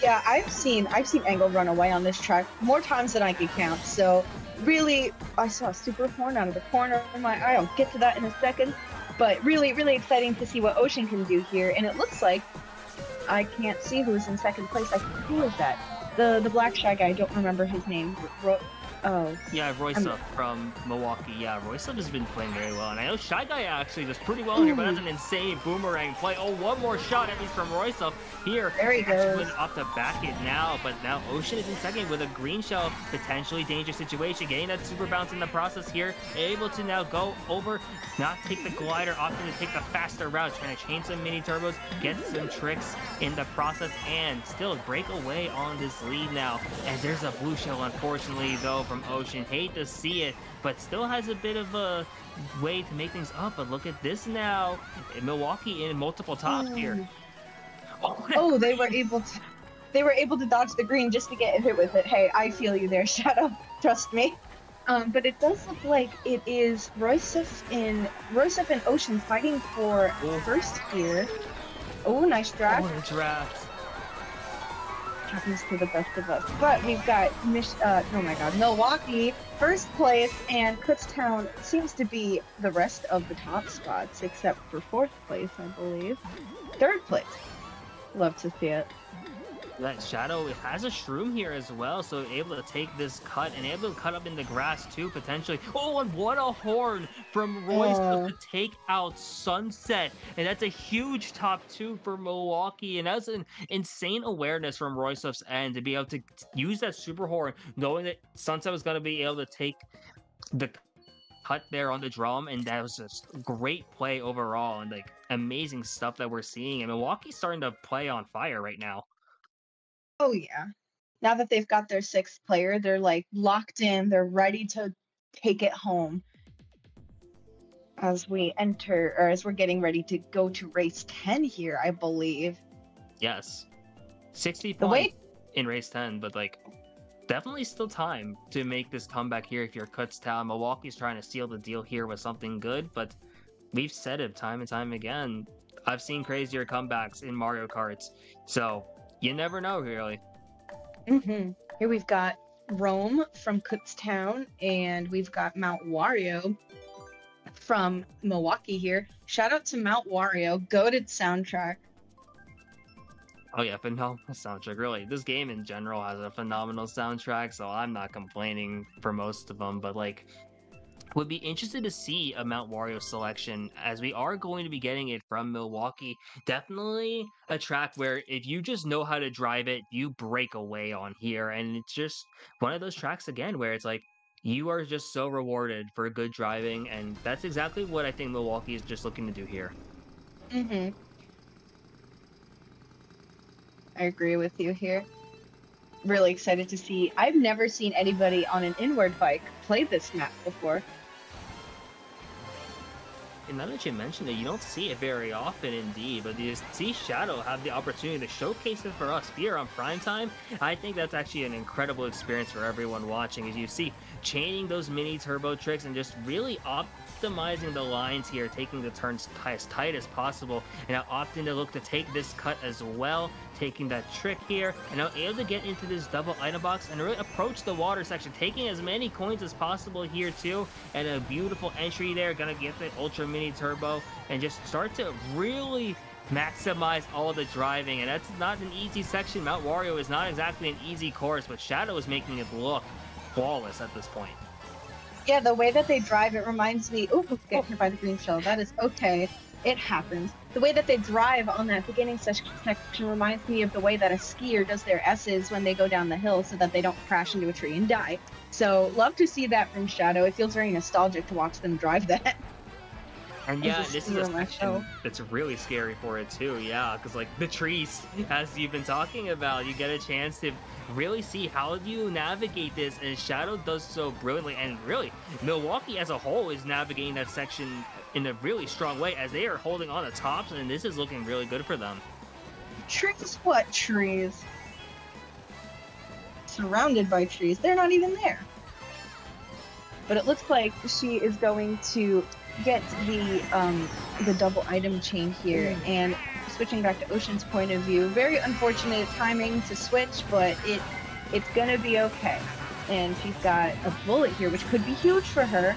[SPEAKER 2] Yeah, I've seen Angle run away on this track more times than I could count, so really I saw a super horn out of the corner of my eye. I'll get to that in a second. But really, really exciting to see what Ocean can do here. And it looks like I can't see who's in second place. Who is that? The black shy guy. I don't remember his name. Oh.
[SPEAKER 1] Yeah, Roysup from Milwaukee. Yeah, Roysup has been playing very well. And I know Shy Guy actually does pretty well here, but that's an insane boomerang play. Oh, one more shot at least from Roysup here.
[SPEAKER 2] There he goes.
[SPEAKER 1] Up to back it now, but now Ocean is in second with a green shell. Potentially dangerous situation. Getting that super bounce in the process here. Able to now go over, not take the glider, opting to take the faster route. Trying to change some mini turbos, get some tricks in the process, and still break away on this lead now. And there's a blue shell, unfortunately, though, from Ocean. Hate to see it, but still has a bit of a way to make things up. But look at this now. Milwaukee in multiple tops here.
[SPEAKER 2] Oh, they were able to dodge the green just to get hit with it. Hey, I feel you there, Shadow. Trust me. But it does look like it is Roysup and Ocean fighting for first here. Oh, nice draft.
[SPEAKER 1] Oh, draft.
[SPEAKER 2] Happens to the best of us. But we've got Milwaukee first place, and Kutztown seems to be the rest of the top spots except for fourth place, I believe. Third place. Love to see it.
[SPEAKER 1] That Shadow has a shroom here as well, so able to take this cut and able to cut up in the grass too, potentially. Oh, and what a horn from Royce to take out Sunset. And that's a huge top two for Milwaukee. And that's an insane awareness from Royce's end to be able to use that super horn, knowing that Sunset was going to be able to take the cut there on the drum, and that was just great play overall, and like amazing stuff that we're seeing. And Milwaukee's starting to play on fire right now.
[SPEAKER 2] Oh yeah. Now that they've got their sixth player, they're like locked in, they're ready to take it home. As we're getting ready to go to race 10 here, I believe.
[SPEAKER 1] Yes. 60 points in race 10, but like definitely still time to make this comeback here if you're Kutztown. Milwaukee's trying to seal the deal here with something good, but we've said it time and time again. I've seen crazier comebacks in Mario Karts, so you never know, really.
[SPEAKER 2] Here we've got Rome from Kutztown, and we've got Mount Wario from Milwaukee here. Shout out to Mount Wario, goated soundtrack.
[SPEAKER 1] Oh yeah, phenomenal soundtrack. Really, this game in general has a phenomenal soundtrack, so I'm not complaining for most of them. But like, would be interested to see a Mount Wario selection as we are going to be getting it from Milwaukee. Definitely a track where if you just know how to drive it, you break away on here. And it's just one of those tracks again where it's like you are just so rewarded for good driving. And that's exactly what I think Milwaukee is just looking to do here.
[SPEAKER 2] hmm I agree with you here. Really excited to see. I've never seen anybody on an inward bike play this map before.
[SPEAKER 1] And now that you mentioned it, you don't see it very often indeed, but you see Shadow have the opportunity to showcase it for us here on Primetime. I think that's actually an incredible experience for everyone watching, as you see chaining those mini turbo tricks and just really optimizing the lines here, taking the turns as tight as possible, and now opting to look to take this cut as well, taking that trick here, and now able to get into this double item box and really approach the water section, taking as many coins as possible here too, and a beautiful entry there, gonna get the ultra mini turbo and just start to really maximize all the driving. And that's not an easy section. Mount Wario is not exactly an easy course, but Shadow is making it look flawless at this point.
[SPEAKER 2] Yeah, the way that they drive, it reminds me. Oh, get hit by the green shell. That is okay. It happens. The way that they drive on that beginning section reminds me of the way that a skier does their S's when they go down the hill so that they don't crash into a tree and die. So, love to see that from Shadow. It feels very nostalgic to watch them drive that.
[SPEAKER 1] And yeah, this is a section that's really scary for it too. Yeah, because like the trees, as you've been talking about, you get a chance to really see how you navigate this, and Shadow does so brilliantly. And really, Milwaukee as a whole is navigating that section in a really strong way as they are holding on the tops, and this is looking really good for them.
[SPEAKER 2] Trees? What trees? Surrounded by trees. They're not even there. But it looks like she is going to get the double item chain here, and switching back to Ocean's point of view, very unfortunate timing to switch, but it's gonna be okay. And she's got a bullet here, which could be huge for her.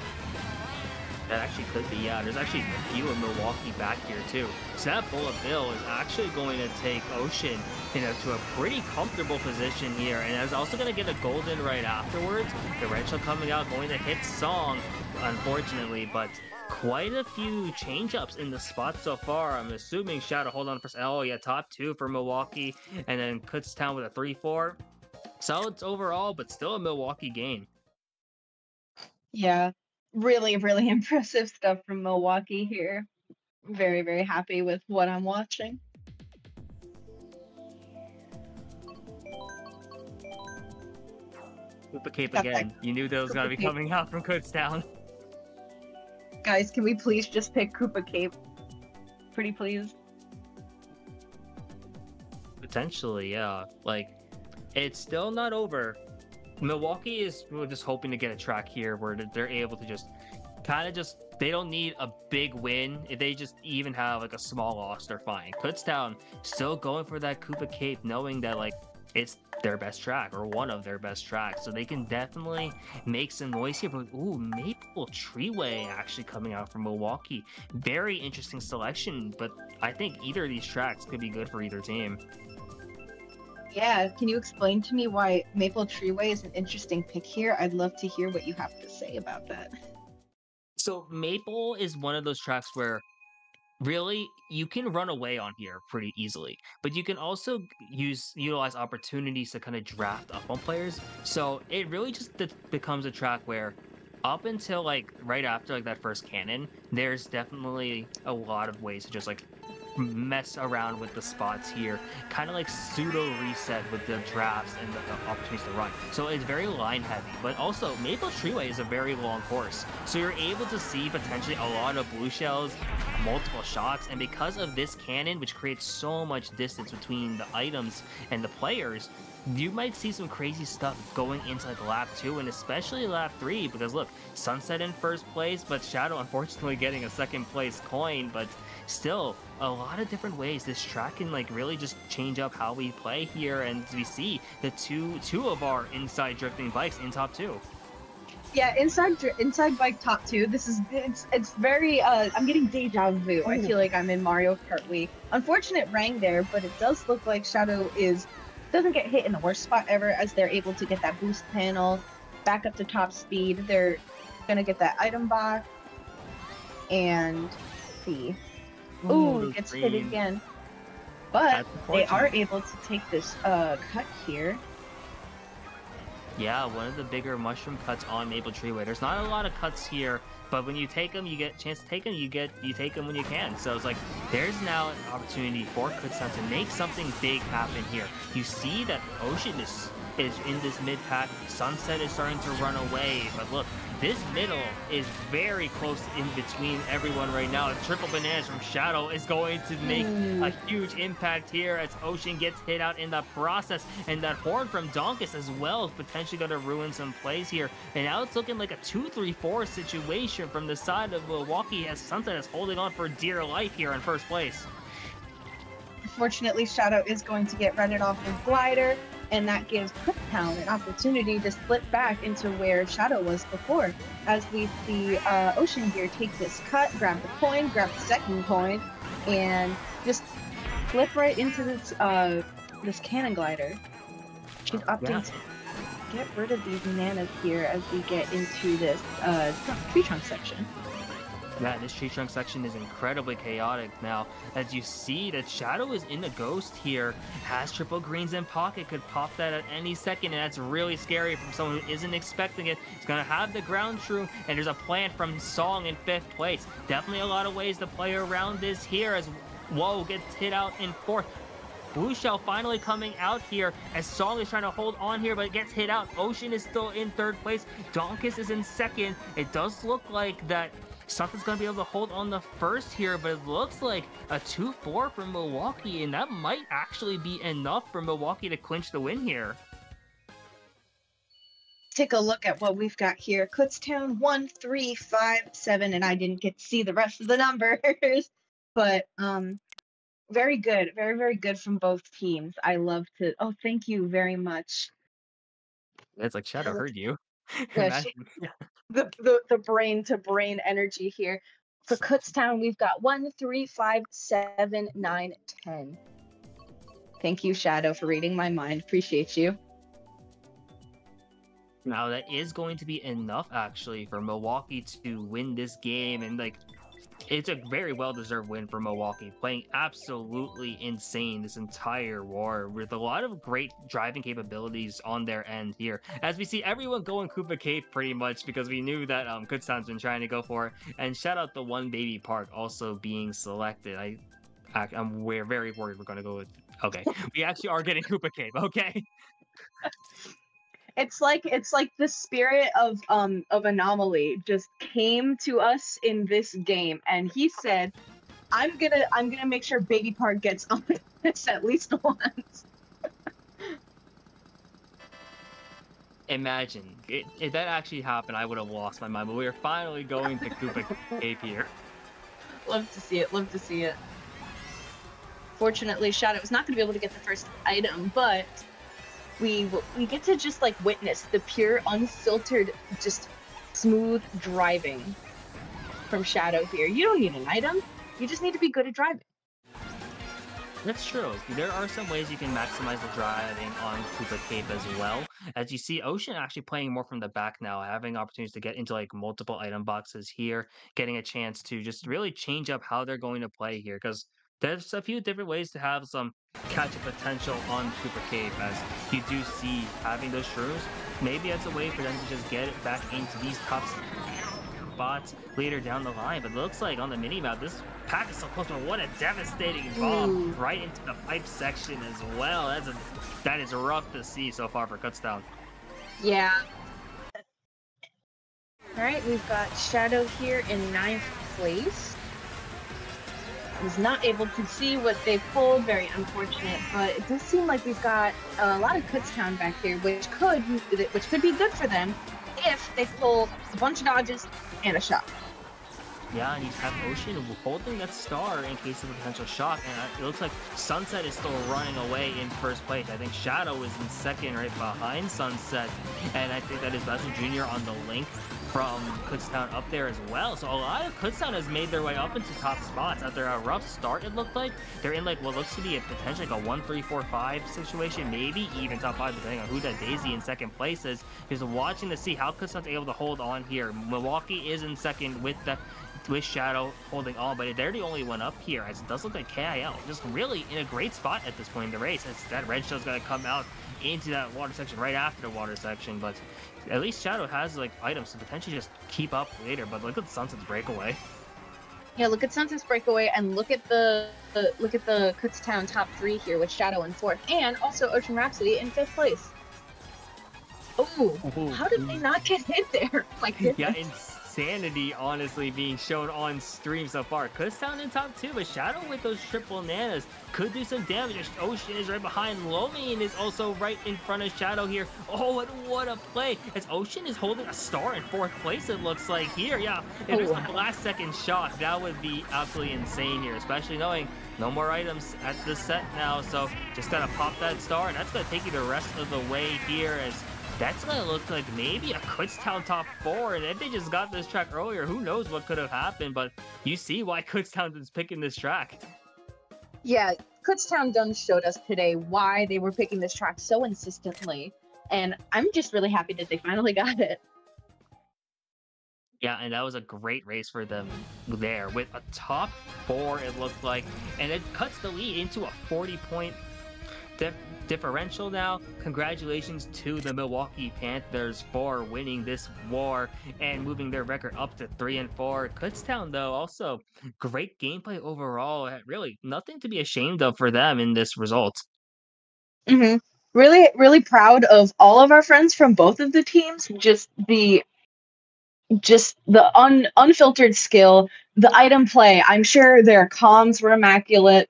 [SPEAKER 1] That actually could be, yeah. There's actually a few of Milwaukee back here too. So that bullet bill is actually going to take Ocean, to a pretty comfortable position here, and is also going to get a golden right afterwards. The red shell coming out, going to hit Song, unfortunately, but quite a few change-ups in the spot so far. I'm assuming Shadow hold on for... Oh, yeah, top two for Milwaukee, and then Kutztown with a 3-4. Solid overall, but still a Milwaukee game.
[SPEAKER 2] Yeah, really, really impressive stuff from Milwaukee here. Very, very happy with what I'm watching.
[SPEAKER 1] Koopa Cape again. You knew that was going to be coming out from Kutztown.
[SPEAKER 2] Guys, can we please just pick Koopa Cape? Pretty please.
[SPEAKER 1] Potentially, yeah. Like, it's still not over. Milwaukee is just hoping to get a track here where they're able to just they don't need a big win. If they just even have like a small loss, they're fine. Kutztown still going for that Koopa Cape, knowing that like it's their best track or one of their best tracks, so they can definitely make some noise here. But ooh, Maple Treeway actually coming out from Milwaukee. Very interesting selection, but I think either of these tracks could be good for either team.
[SPEAKER 2] Yeah, can you explain to me why Maple Treeway is an interesting pick here? I'd love to hear what you have to say about that.
[SPEAKER 1] So Maple is one of those tracks where really you can run away on here pretty easily, but you can also utilize opportunities to kind of draft up on players. So it really just becomes a track where up until like right after like that first cannon, there's definitely a lot of ways to just like mess around with the spots here, kind of like pseudo reset with the drafts and the opportunities to run. So it's very line heavy, but also Maple Treeway is a very long course, so you're able to see potentially a lot of blue shells, multiple shots, and because of this cannon, which creates so much distance between the items and the players, you might see some crazy stuff going into like lap 2 and especially lap 3 because look, Sunset in first place, but Shadow unfortunately getting a second place coin, but still a lot of different ways this track can like really just change up how we play here, and we see the two of our inside drifting bikes in top 2.
[SPEAKER 2] Yeah, inside bike top 2. It's very I'm getting deja vu. I feel like I'm in Mario Kart Wii. Unfortunate rang there, but it does look like Shadow doesn't get hit in the worst spot ever as they're able to get that boost panel back up to top speed. They're gonna get that item box and see. Ooh, gets hit again. But they are able to take this cut here.
[SPEAKER 1] Yeah, one of the bigger mushroom cuts on Maple Treeway. There's not a lot of cuts here, but when you take them, you get a chance to take them. You take them when you can. So it's like there's now an opportunity for Kutztown to make something big happen here. You see that Ocean is in this mid pack. Sunset is starting to run away, but look, this middle is very close in between everyone right now. Triple bananas from Shadow is going to make a huge impact here as Ocean gets hit out in the process, and that horn from Donkus as well is potentially going to ruin some plays here. And now it's looking like a 2-3-4 situation from the side of Milwaukee as Sunset is holding on for dear life here in first place.
[SPEAKER 2] Fortunately, Shadow is going to get redded off with Glider, and that gives Kutztown an opportunity to slip back into where Shadow was before. As we see Ocean here take this cut, grab the coin, grab the second coin, and just flip right into this this cannon glider. She's opting to get rid of these bananas here as we get into this tree trunk section.
[SPEAKER 1] Yeah, this tree trunk section is incredibly chaotic now. As you see that Shadow is in the ghost here, has triple greens in pocket, could pop that at any second, and that's really scary from someone who isn't expecting it. He's gonna have the ground shroom, and there's a plant from Song in 5th place. Definitely a lot of ways to play around this here as Woe gets hit out in 4th. Blue Shell finally coming out here as Song is trying to hold on here, but it gets hit out. Ocean is still in 3rd place. Donkus is in 2nd. It does look like that something's going to be able to hold on the first here, but it looks like a 2-4 from Milwaukee, and that might actually be enough for Milwaukee to clinch the win here.
[SPEAKER 2] Take a look at what we've got here. Kutztown 1, 3, 5, 7, and I didn't get to see the rest of the numbers, but very good, very, very good from both teams. I love to. Oh, thank you very much.
[SPEAKER 1] It's like Shadow heard you.
[SPEAKER 2] Yeah, the brain to brain energy here. For Kutztown, we've got 1, 3, 5, 7, 9, 10. Thank you, Shadow, for reading my mind. Appreciate you.
[SPEAKER 1] Now that is going to be enough actually for Milwaukee to win this game, and like it's a very well-deserved win for Milwaukee, playing absolutely insane this entire war with a lot of great driving capabilities on their end here. As we see everyone going Koopa Cape pretty much because we knew that Kutztown's been trying to go for it. And shout out the One Baby Park also being selected. We're very worried we're going to go with... Okay, we actually are getting Koopa Cape, okay?
[SPEAKER 2] It's like the spirit of Anomaly just came to us in this game, and he said, "I'm gonna make sure Baby Park gets on this at least once."
[SPEAKER 1] Imagine if that actually happened, I would have lost my mind. But we are finally going to Koopa Cape here.
[SPEAKER 2] Love to see it. Love to see it. Fortunately, Shadow's not gonna be able to get the first item, but we get to just like witness the pure, unfiltered, just smooth driving from Shadow here. You don't need an item. You just need to be good at driving.
[SPEAKER 1] That's true. There are some ways you can maximize the driving on Koopa Cape as well. As you see, Ocean actually playing more from the back now, having opportunities to get into like multiple item boxes here, getting a chance to just really change up how they're going to play here, because there's a few different ways to have some catch-up potential on Koopa Cape, as you do see having those shrooms. Maybe that's a way for them to just get it back into these top spots later down the line. But it looks like on the mini-map, this pack is so close, but what a devastating bomb right into the pipe section as well. That is rough to see so far for Kutztown.
[SPEAKER 2] Yeah. All right, we've got Shadow here in 9th place. was not able to see what they pulled. Very unfortunate, but it does seem like we've got a lot of Kutztown back here, which could be good for them if they pull a bunch of dodges and a shot.
[SPEAKER 1] Yeah, and you have Ocean holding that star in case of a potential shock, and it looks like Sunset is still running away in first place. I think Shadow is in second right behind Sunset, and I think that is Basil Jr. on the link from Kutztown up there as well. So a lot of Kutztown has made their way up into top spots after a rough start. It looked like they're in like what looks to be a potentially like a 1-3-4-5 situation, maybe even top 5 depending on who that Daisy in second place is. Just watching to see how Kutztown's able to hold on here. Milwaukee is in second with Shadow holding on, but they're the only one up here, as it does look like KIL just really in a great spot at this point in the race, as that red shell's going to come out into that water section right after the water section, but at least Shadow has like items to potentially just keep up later. But look at Sunset's breakaway.
[SPEAKER 2] Yeah, look at Sunset's breakaway, and look at the Kutztown top 3 here with Shadow in 4th, and also Ocean Rhapsody in 5th place. Oh, how did they not get hit there? Like,
[SPEAKER 1] yeah, insanity honestly being shown on stream so far. Kutztown in top 2, but Shadow with those triple nanas could do some damage. Ocean is right behind. Lomine is also right in front of Shadow here. Oh, and what a play, as Ocean is holding a star in 4th place, it looks like here. Yeah, if there's a last second shot, that would be absolutely insane here, especially knowing no more items at this set now. So just gotta pop that star, and that's gonna take you the rest of the way here, as that's gonna look like maybe a Kutztown top 4, and if they just got this track earlier, who knows what could have happened, but you see why Kutztown is picking this track.
[SPEAKER 2] Yeah, Kutztown done showed us today why they were picking this track so insistently, and I'm just really happy that they finally got it.
[SPEAKER 1] Yeah, and that was a great race for them there, with a top 4 it looked like, and it cuts the lead into a 40-point differential now. Congratulations to the Milwaukee Panthers for winning this war and moving their record up to 3-4. Kutztown, though, also great gameplay overall. Really nothing to be ashamed of for them in this result.
[SPEAKER 2] Really, really proud of all of our friends from both of the teams. Just the unfiltered skill, the item play. I'm sure their comms were immaculate.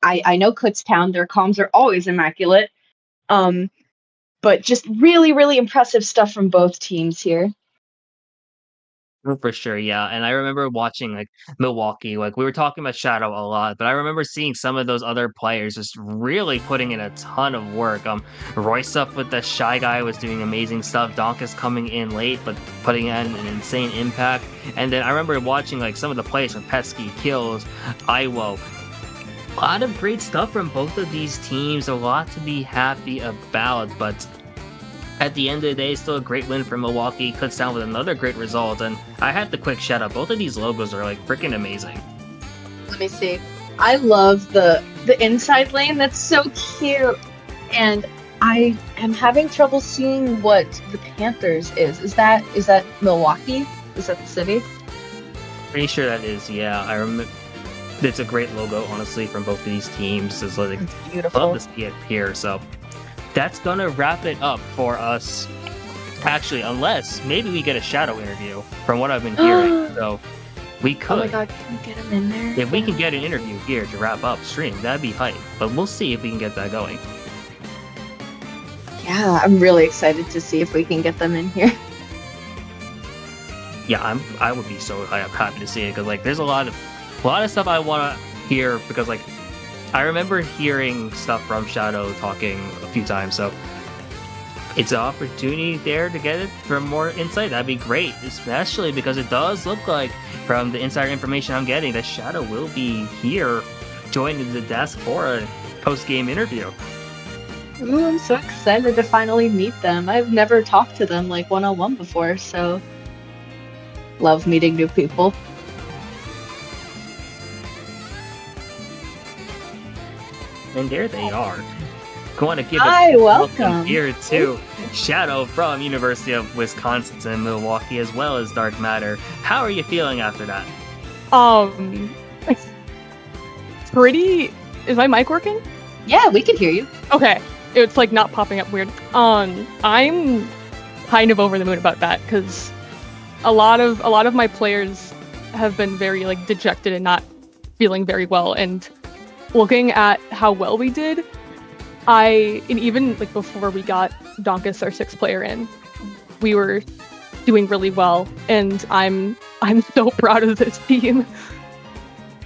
[SPEAKER 2] I know Kutztown, their comms are always immaculate. But just really, really impressive stuff from both teams here.
[SPEAKER 1] For sure, yeah. And I remember watching like Milwaukee, like we were talking about Shadow a lot, but I remember seeing some of those other players just really putting in a ton of work. Royce up with the Shy Guy was doing amazing stuff. Donkus coming in late, but putting in an insane impact. And then I remember watching like some of the players from Pesky, Kills, Iwo. A lot of great stuff from both of these teams, a lot to be happy about, but at the end of the day, still a great win for Milwaukee. Kutztown with another great result, and I have to quick shout out, both of these logos are like freaking amazing.
[SPEAKER 2] Let me see. I love the inside lane, that's so cute, and I am having trouble seeing what the Panthers is. Is that Milwaukee? Is that the city?
[SPEAKER 1] Pretty sure that is, yeah. I remember. It's a great logo, honestly, from both of these teams. It's like,
[SPEAKER 2] it's beautiful.
[SPEAKER 1] Love to see it here. So that's gonna wrap it up for us. Actually, unless maybe we get a Shadow interview, from what I've been hearing. So we could.
[SPEAKER 2] Oh my god, can we get him in there?
[SPEAKER 1] If we can get an interview here to wrap up stream, that'd be hype. But we'll see if we can get that going.
[SPEAKER 2] Yeah, I'm really excited to see if we can get them in here.
[SPEAKER 1] Yeah, I would be so happy to see it, because like there's a lot of stuff I want to hear, because like I remember hearing stuff from Shadow talking a few times, so it's an opportunity there to get it from more insight. That'd be great, especially because it does look like from the insider information I'm getting that Shadow will be here joining the desk for a post-game interview.
[SPEAKER 2] Ooh, I'm so excited to finally meet them. I've never talked to them like one-on-one before, so love meeting new people.
[SPEAKER 1] And there they are. I want to give
[SPEAKER 2] a welcome
[SPEAKER 1] here to Shadow from University of Wisconsin, Milwaukee, as well as Dark Matter. How are you feeling after that?
[SPEAKER 3] Pretty. Is my mic working?
[SPEAKER 2] Yeah, we can hear you.
[SPEAKER 3] Okay, it's like not popping up weird. I'm kind of over the moon about that, because a lot of my players have been very like dejected and not feeling very well. And looking at how well we did, and even like before we got Donkus, our 6th player, in, we were doing really well, and I'm so proud of this team.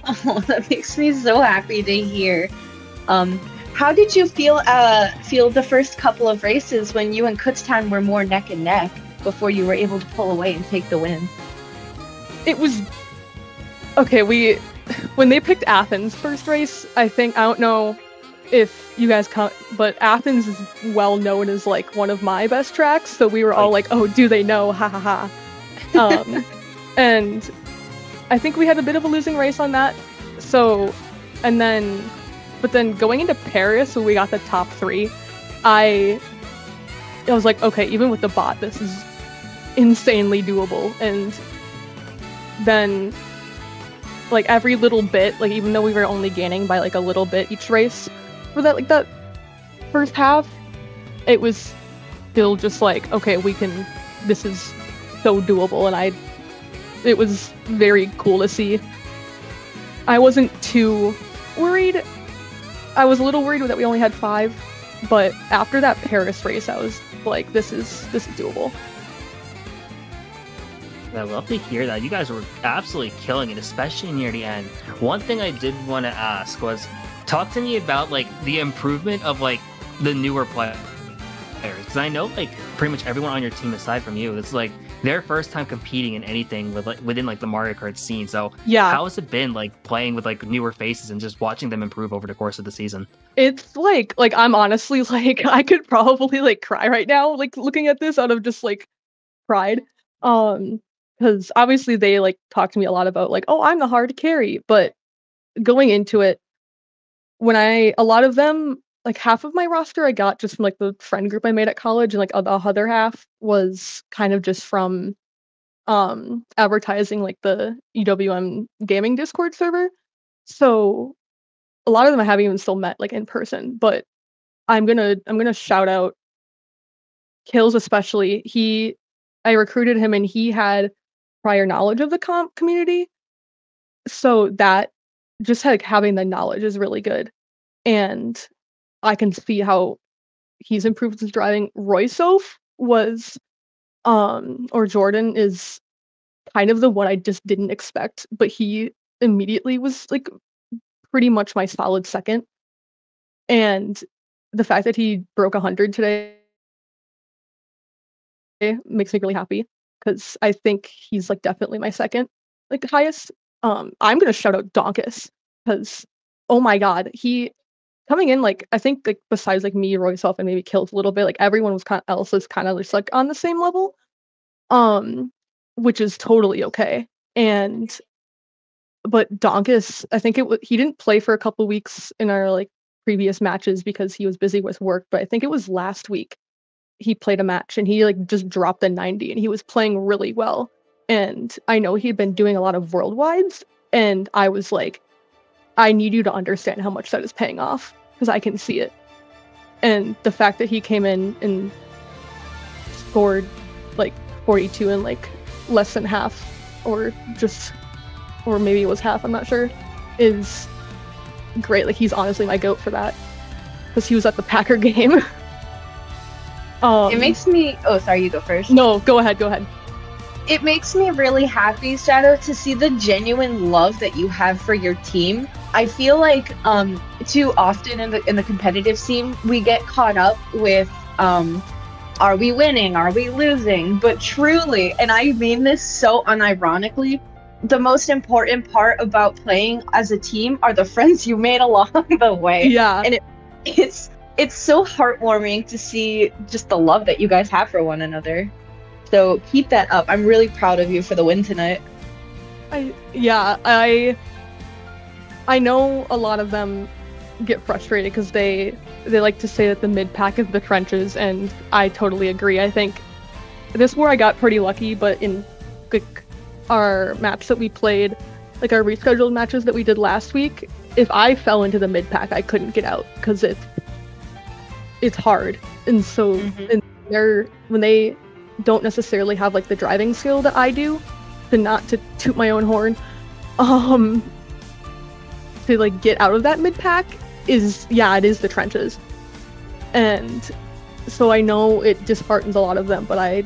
[SPEAKER 2] Oh, that makes me so happy to hear. How did you feel the first couple of races when you and Kutztown were more neck and neck before you were able to pull away and take the win?
[SPEAKER 3] It was okay. When they picked Athens first race, I don't know if you guys but Athens is well known as like one of my best tracks, so we were all like, oh, do they know? Ha ha ha. And I think we had a bit of a losing race on that. So, but then going into Paris, when we got the top 3, I was like, okay, even with the bot, this is insanely doable. And then, like, every little bit, like, even though we were only gaining by like a little bit each race for that first half, it was still just like, okay, this is so doable. And it was very cool to see. I wasn't too worried. I was a little worried that we only had 5, but after that Paris race, I was like, this is doable.
[SPEAKER 1] I love to hear that. You guys were absolutely killing it, especially near the end. One thing I did want to ask was, talk to me about like the improvement of like the newer players, because I know like pretty much everyone on your team aside from you, it's like their first time competing in anything within like the Mario Kart scene. So
[SPEAKER 3] yeah,
[SPEAKER 1] how has it been like playing with like newer faces and just watching them improve over the course of the season?
[SPEAKER 3] It's like I'm honestly like, I could probably like cry right now, like looking at this out of just like pride. Because obviously they like talk to me a lot about like, oh, I'm the hard carry, but going into it, a lot of them, like half of my roster I got just from like the friend group I made at college, and like the other half was kind of just from advertising like the EWM gaming Discord server. So a lot of them I haven't even still met like in person, but I'm gonna shout out Kills, especially. I recruited him and he had prior knowledge of the community, so that just like having the knowledge is really good, and I can see how he's improved his driving. Roysof or Jordan is kind of the one I just didn't expect, but he immediately was like pretty much my solid second. And the fact that he broke 100 today makes me really happy, because I think he's like definitely my second like highest. I'm gonna shout out Donkus, because oh my god, he coming in, like I think like besides like me, Roysof, and maybe Kills a little bit, like everyone was kind of just like on the same level, which is totally okay. But Donkus, I think he didn't play for a couple weeks in our like previous matches because he was busy with work, but I think it was last week he played a match and he like just dropped a 90 and he was playing really well. And I know he'd been doing a lot of worldwides, and I was like, I need you to understand how much that is paying off, because I can see it. And the fact that he came in and scored like 42 in like less than half, or maybe it was half, I'm not sure, is great. Like, he's honestly my GOAT for that, because he was at the Packer game.
[SPEAKER 2] It makes me... Oh, sorry, you go first.
[SPEAKER 3] No, go ahead.
[SPEAKER 2] It makes me really happy, Shadow, to see the genuine love that you have for your team. I feel like too often in the competitive scene, we get caught up with are we winning? Are we losing? But truly, and I mean this so unironically, the most important part about playing as a team are the friends you made along the way.
[SPEAKER 3] Yeah.
[SPEAKER 2] And it's so heartwarming to see just the love that you guys have for one another. So keep that up. I'm really proud of you for the win tonight.
[SPEAKER 3] I know a lot of them get frustrated because they like to say that the mid pack is the trenches, and I totally agree. I think this war I got pretty lucky, but in our match that we played, like our rescheduled matches that we did last week, if I fell into the mid pack, I couldn't get out because it's hard. And so and when they don't necessarily have like the driving skill that I do, not to toot my own horn, to like get out of that mid pack is, yeah, it is the trenches. And so I know it disheartens a lot of them, but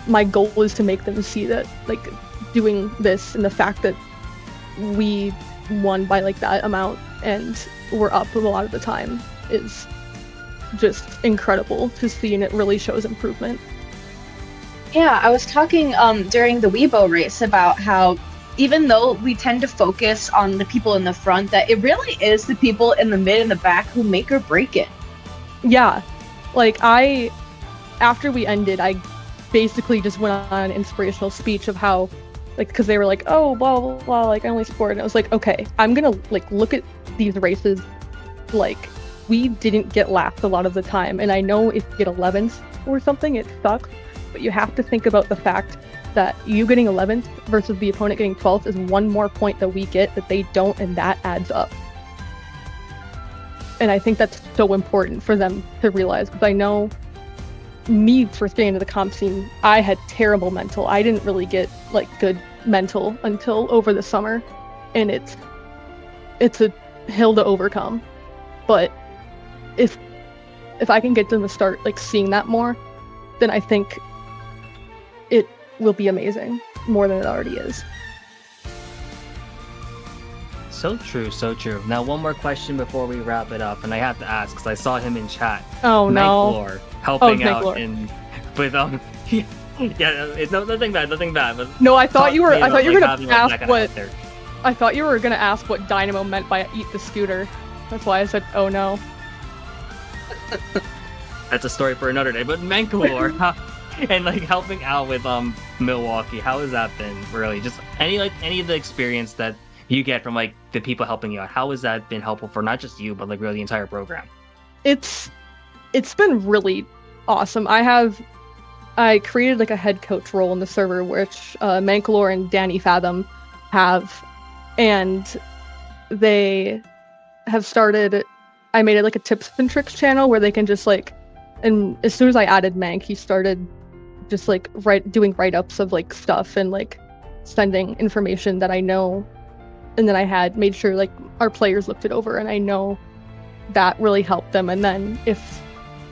[SPEAKER 3] my goal is to make them see that like doing this and the fact that we won by like that amount and we're up a lot of the time is just incredible to see, and it really shows improvement.
[SPEAKER 2] Yeah, I was talking during the Weibo race about how even though we tend to focus on the people in the front, that it really is the people in the mid and the back who make or break it.
[SPEAKER 3] Yeah, like after we ended, I basically just went on an inspirational speech of how, like, because they were like, oh, blah, blah, blah, like, I only scored. And I was like, okay, I'm gonna, like, look at these races, like, we didn't get lapped a lot of the time. And I know if you get 11th or something, it sucks. But you have to think about the fact that you getting 11th versus the opponent getting 12th is one more point that we get that they don't, and that adds up. And I think that's so important for them to realize, because I know me first getting into the comp scene, I had terrible mental. I didn't really get like good mental until over the summer, and it's a hill to overcome. But if I can get them to start like seeing that more, then I think it will be amazing, more than it already is.
[SPEAKER 1] So true, so true. Now, one more question before we wrap it up, and I have to ask because I saw him in chat.
[SPEAKER 3] Oh no!
[SPEAKER 1] Manklor helping out
[SPEAKER 3] Manklor.
[SPEAKER 1] with yeah, it's nothing bad. But
[SPEAKER 3] no, I thought you were gonna ask what.
[SPEAKER 1] There.
[SPEAKER 3] I thought you were gonna ask what Dynamo meant by "eat the scooter." That's why I said, "Oh no."
[SPEAKER 1] That's a story for another day. But Manklor, and like helping out with Milwaukee, how has that been? Really, just any of the experience that you get from like the people helping you out, how has that been helpful for not just you but like really the entire program?
[SPEAKER 3] It's been really awesome. I created like a head coach role in the server, which Manklor and Danny Fathom have, and they have started. I made it like a tips and tricks channel where they can just like, and as soon as I added Mank, he started just like doing write-ups of like stuff and like sending information that I know. And then I had made sure like our players looked it over, and I know that really helped them. And then if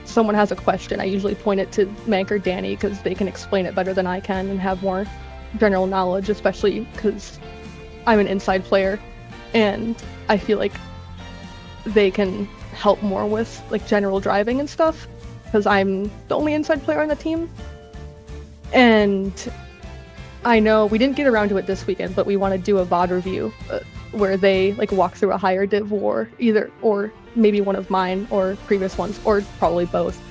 [SPEAKER 3] someone has a question, I usually point it to Mank or Danny because they can explain it better than I can and have more general knowledge, especially because I'm an inside player and I feel like they can help more with like general driving and stuff because I'm the only inside player on the team. And I know we didn't get around to it this weekend, but we want to do a VOD review where they like walk through a higher div war, or maybe one of mine or previous ones, or probably both,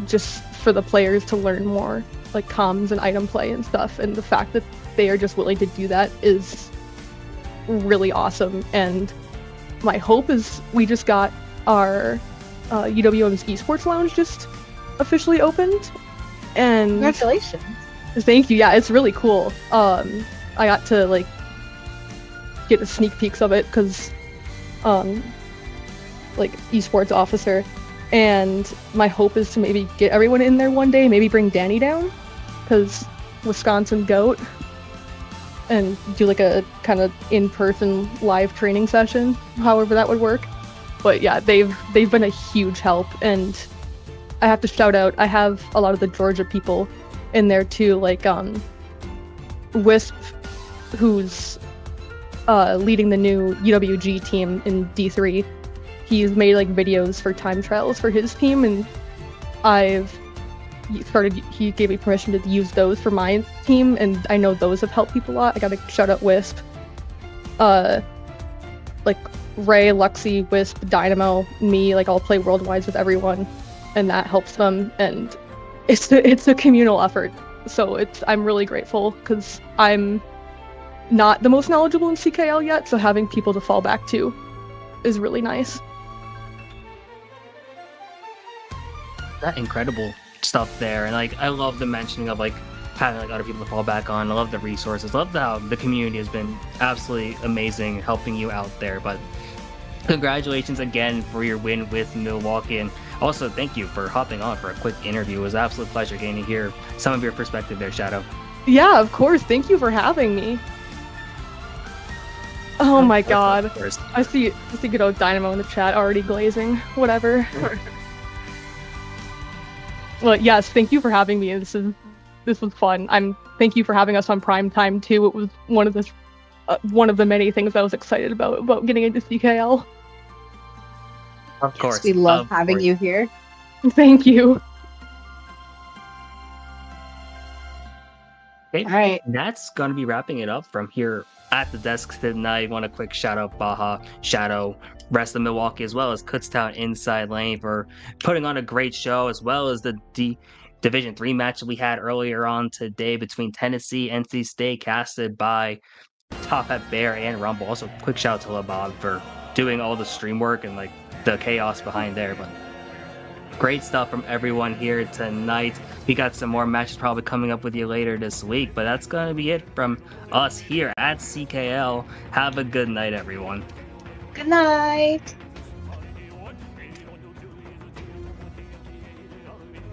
[SPEAKER 3] just for the players to learn more like comms and item play and stuff. And the fact that they are just willing to do that is really awesome. And my hope is we just got our UWM's esports lounge just officially opened, and
[SPEAKER 2] Congratulations.
[SPEAKER 3] Thank you. Yeah, it's really cool. I got to like get a sneak peeks of it because like esports officer, and my hope is to maybe get everyone in there one day, maybe bring Danny down because Wisconsin GOAT, and do like a kind of in-person live training session, however that would work. But yeah, they've been a huge help, and I have to shout out, I have a lot of the Georgia people in there too, like Wisp, who's leading the new UWG team in D3. He's made like videos for time trials for his team, and he gave me permission to use those for my team, and I know those have helped people a lot. I gotta shout out Wisp. Like Ray, Luxie, Wisp, Dynamo, me, like I'll play worldwide with everyone, and that helps them, and it's a communal effort. So I'm really grateful because I'm not the most knowledgeable in CKL yet, so having people to fall back to is really nice.
[SPEAKER 1] That incredible stuff there, and like I love the mentioning of like having like other people to fall back on. I love the resources. I love how the community has been absolutely amazing helping you out there. But congratulations again for your win with Milwaukee, and also thank you for hopping on for a quick interview. It was an absolute pleasure getting to hear some of your perspective there, Shadow.
[SPEAKER 3] Yeah, of course. Thank you for having me. Oh my
[SPEAKER 1] Of
[SPEAKER 3] god.
[SPEAKER 1] course.
[SPEAKER 3] I see good old Dynamo in the chat already glazing. Whatever. Well, yes, thank you for having me. This was fun. Thank you for having us on Prime Time too. It was one of the many things I was excited about getting into CKL.
[SPEAKER 1] Of course.
[SPEAKER 2] We love having you here.
[SPEAKER 3] Thank you.
[SPEAKER 1] Okay,
[SPEAKER 2] All right.
[SPEAKER 1] that's gonna be wrapping it up from here at the desk tonight. I want a quick shout out Baja, Shadow, rest of Milwaukee, as well as Kutztown Inside Lane for putting on a great show, as well as the Division 3 match that we had earlier on today between Tennessee, NC State, casted by Top Hat Bear and Rumble. Also, quick shout out to LeBob for doing all the stream work and like the chaos behind there. But great stuff from everyone here tonight. We got some more matches probably coming up with you later this week, but that's going to be it from us here at CKL. Have a good night, everyone.
[SPEAKER 2] Good night.